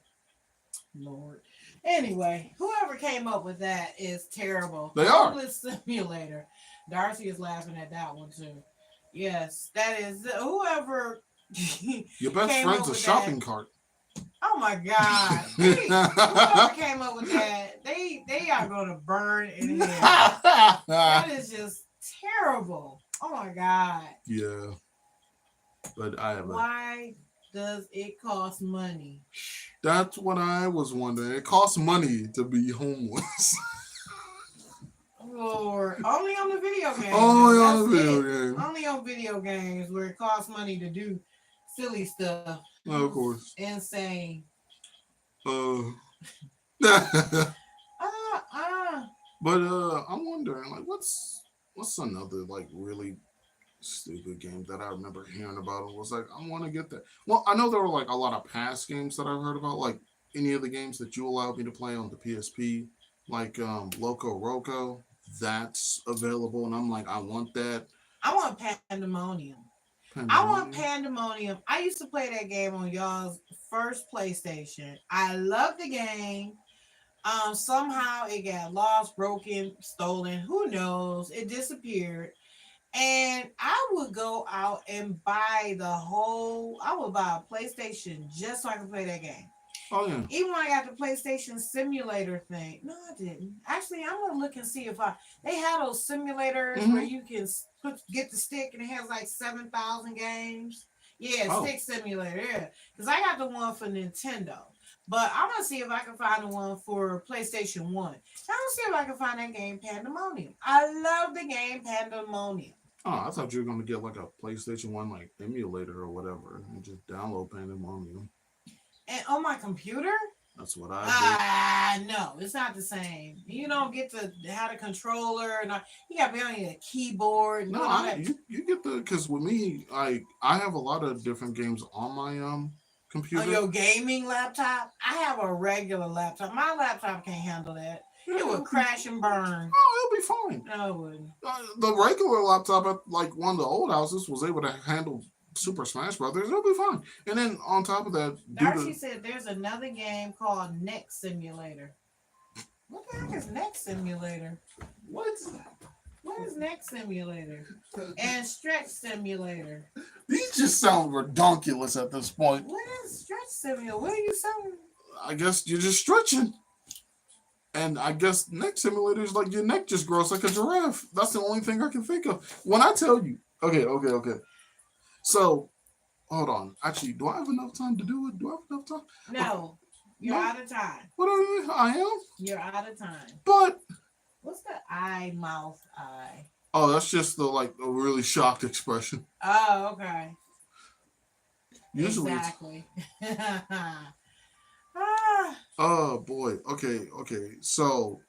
Lord. Anyway, whoever came up with that is terrible. They are. Homeless Simulator. Darcy is laughing at that one too. Yes, that is whoever Your best came friend's up a with shopping that. cart. Oh my God. Whoever came up with that, they are gonna burn in hell. That is just terrible. Oh my God. Yeah, but I have a. Why does it cost money? That's what I was wondering. It costs money to be homeless. Lord, only on the video game Only though. on That's a video it. game. Only on video games where it costs money to do silly stuff. Of course. Insane. Uh, Uh uh. but I'm wondering, like, what's another like really stupid game that I remember hearing about? It was like, I want to get that. Well, I know there were like a lot of past games that I've heard about, like any of the games that you allowed me to play on the PSP, like Loco Roco. That's available, and I'm like, I want that. I want Pandemonium. I want Pandemonium. Pandemonium. I used to play that game on y'all's first PlayStation. I love the game. Somehow it got lost, broken, stolen. Who knows? It disappeared. And I would go out and buy the whole. I would buy a PlayStation just so I could play that game. Oh yeah. Even when I got the PlayStation Simulator thing. No, I didn't. Actually, I'm gonna look and see if I. They had those simulators where you can get the stick and it has like 7,000 games. Yeah, Oh. stick simulator. Yeah, because I got the one for Nintendo. But I'm gonna see if I can find the one for PlayStation One. I'm gonna see if I can find that game Pandemonium. I love the game Pandemonium. Oh, I thought you were gonna get like a PlayStation One like emulator or whatever and just download Pandemonium. And on my computer? That's what I No, it's not the same. You don't get to have a controller, and you got to be on a keyboard. did. No, you get the because with me, I have a lot of different games on my computer. On your gaming laptop, I have a regular laptop. My laptop can't handle that. It would crash and burn. Oh, it'll be fine. No, it wouldn't. The regular laptop at like one of the old houses was able to handle Super Smash Brothers. It'll be fine. And then on top of that, Darcy said there's another game called Neck Simulator. What the heck is Neck Simulator? What is Neck Simulator? And Stretch Simulator. These just sound redonkulous at this point. What is Stretch Simulator? What are you saying? I guess you're just stretching. And I guess neck simulator is like your neck just grows like a giraffe. That's the only thing I can think of. When I tell you, okay. So, hold on. Actually, do I have enough time to do it? Do I have enough time? No, you're out of time. What are you? I am? You're out of time. But. What's the eye, mouth, eye? Oh, that's just the like a really shocked expression. Oh, okay. Usually exactly. Oh boy. Okay. So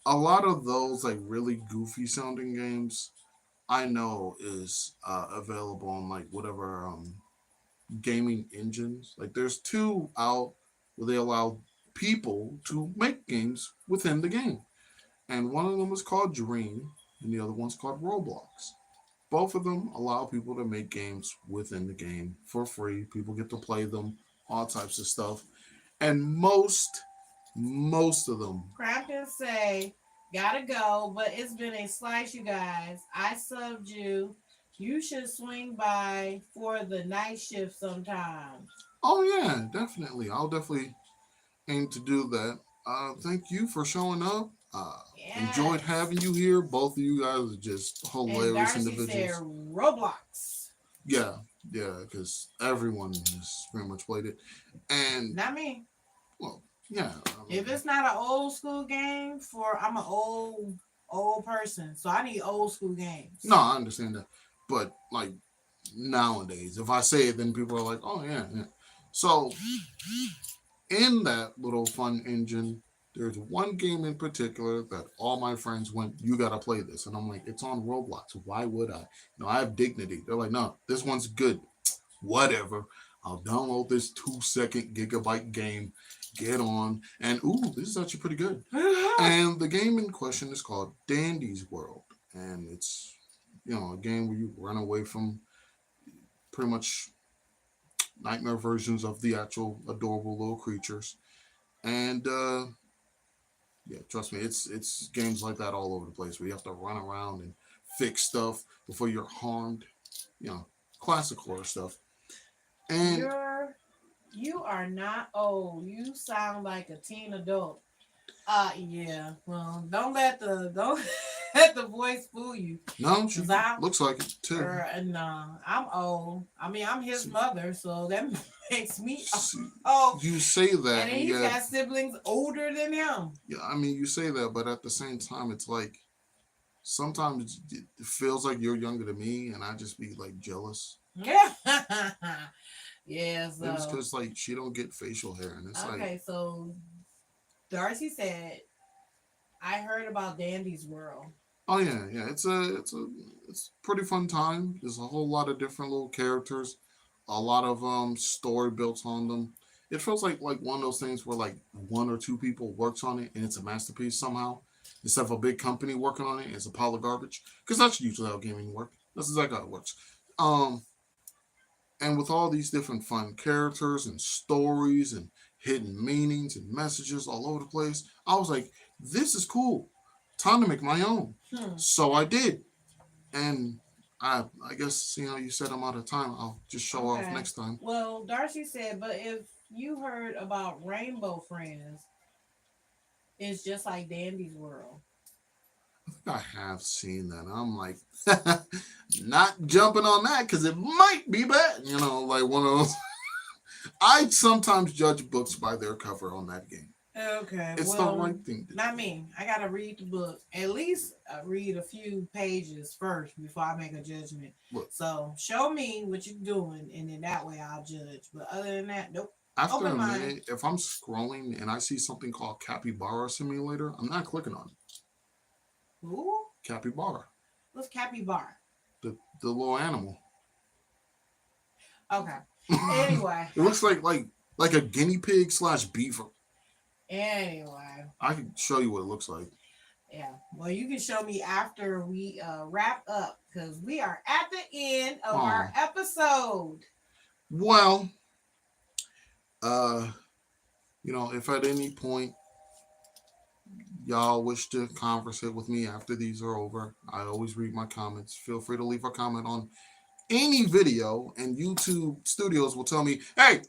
a lot of those like really goofy sounding games I know is available on like whatever gaming engines. Like there's two out where they allow people to make games within the game. And one of them is called Dream and the other one's called Roblox. Both of them allow people to make games within the game for free. People get to play them, all types of stuff. And most of them. Crampton say, gotta go, but it's been a slice, you guys. I subbed you. You should swing by for the night shift sometime. Oh yeah, definitely. I'll definitely aim to do that. Thank you for showing up. Enjoyed having you here. Both of you guys are just hilarious and Darcy individuals. Said Roblox. Yeah, because everyone has pretty much played it. And not me. Well, yeah. If it's not an old school game, I'm an old person, so I need old school games. No, I understand that, but like nowadays, if I say it, then people are like, "Oh yeah." So in that little fun engine, there's one game in particular that all my friends went, "You gotta play this," and I'm like, "It's on Roblox. Why would I? I have dignity." They're like, "No, this one's good. Whatever. I'll download this 2-second gigabyte game, get on, and ooh, this is actually pretty good." And the game in question is called Dandy's World, and it's a game where you run away from pretty much nightmare versions of the actual adorable little creatures. And yeah, trust me, it's games like that all over the place where you have to run around and fix stuff before you're harmed. Classic horror stuff. And you are not old. You sound like a teen adult. Yeah. Well, don't let the voice fool you. no, she 'Cause I looks like it too. no, I'm old. I mean, I'm his See, mother, so that makes me see, old. you say that, And then and he's yet, got siblings older than him. yeah, I mean, you say that, but at the same time, it's like sometimes it feels like you're younger than me, and I just be like jealous. Yeah. Yeah. Maybe it's So because like she don't get facial hair, and it's like, okay. So Darcy said, "I heard about Dandy's World." oh yeah, yeah, it's a pretty fun time. There's a whole lot of different little characters, a lot of story built on them. It feels like one of those things where like one or two people works on it and it's a masterpiece somehow. Instead of a big company working on it, it's a pile of garbage. Because that's usually how gaming works. That's exactly how it works. Um, and with all these different fun characters and stories and hidden meanings and messages all over the place, I was like, this is cool. Time to make my own. Hmm. So I did. And I guess seeing how you said I'm out of time, I'll just show off Okay. next time. Well, Darcy said, but if you heard about Rainbow Friends, it's just like Dandy's World. I think I have seen that. I'm like, not jumping on that because it might be bad. You know, like one of those. I sometimes judge books by their cover on that game. Okay, It's the well, right thing to do. not me. I gotta read the book. At least read a few pages first before I make a judgment. Look, So show me what you're doing, and then that way I'll judge. But other than that, nope. after Open a mind. minute, if I'm scrolling and I see something called Capybara Simulator, I'm not clicking on it. Who? Capybara, What's capybara? the little animal. Okay. It Anyway. looks like a guinea pig slash beaver. Anyway. I can show you what it looks like. Yeah. Well, you can show me after we wrap up because we are at the end of our episode. Well, uh, if at any point y'all wish to conversate with me after these are over, I always read my comments. Feel free to leave a comment on any video, and YouTube Studios will tell me, hey,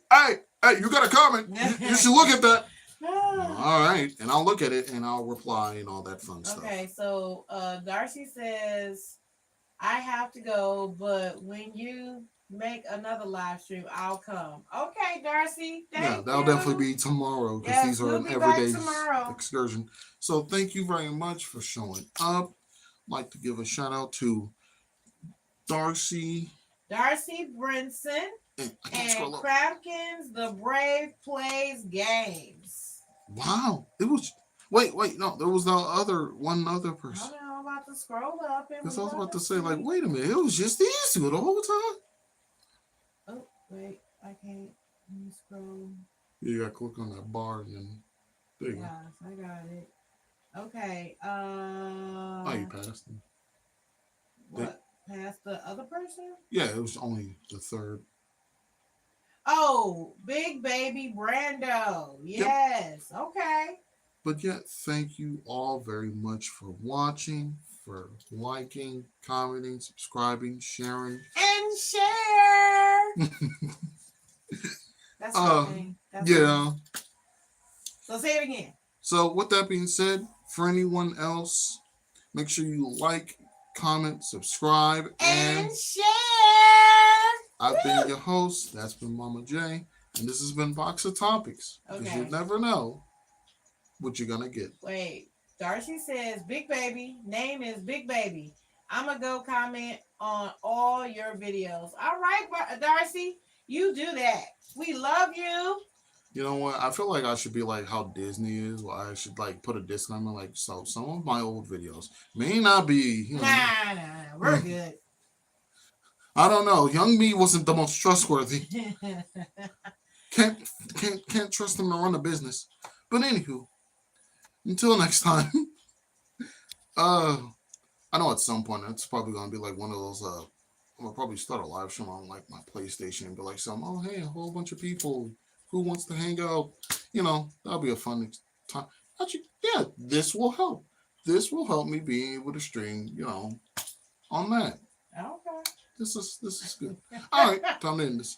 you got a comment. You should look at that. All right, and I'll look at it and I'll reply and all that fun stuff. Okay, so Darcy says, I have to go, but when you make another live stream, I'll come. Okay, Darcy. Yeah, that'll definitely be tomorrow because these are an everyday excursion. So thank you very much for showing up. I'd like to give a shout out to Darcy Brinson and Crabkins, the Brave Plays Games. Wow, it was. Wait, no, there was one other person. I know, I'm about to scroll up. Because I was about to say, like, wait a minute, it was just these two the whole time. Oh, wait, I can't. Let me scroll. You gotta click on that bar and then there you go. Yes, I got it. Okay. Oh, you passed them. What? Past the other person? Yeah, it was only the third. Oh, Big Baby Brando. Yes. Yep. Okay. But yet, thank you all very much for watching, for liking, commenting, subscribing, sharing. And share. That's okay. Yeah. So say it again. So with that being said, for anyone else, make sure you like, comment, subscribe, and share. I've been your host. That's been Mama J. And this has been Box of Topics. Because you never know what you're going to get. Wait. Darcy says, Big Baby. Name is Big Baby. I'm going to go comment on all your videos. All right, Darcy. You do that. We love you. You know what? I feel like I should be like how Disney is, where I should like put a disclaimer like, so some of my old videos may not be. Nah, we're good. I don't know. Young me wasn't the most trustworthy. Can't trust him to run a business. But anywho, until next time. I know at some point it's probably gonna be like one of those. I'm gonna probably start a live show on like my PlayStation and be like, oh hey, a whole bunch of people. Who wants to hang out? That'll be a fun time. Actually, yeah, this will help. This will help me being able to stream, on that. Okay. This is good. All right, time to end this.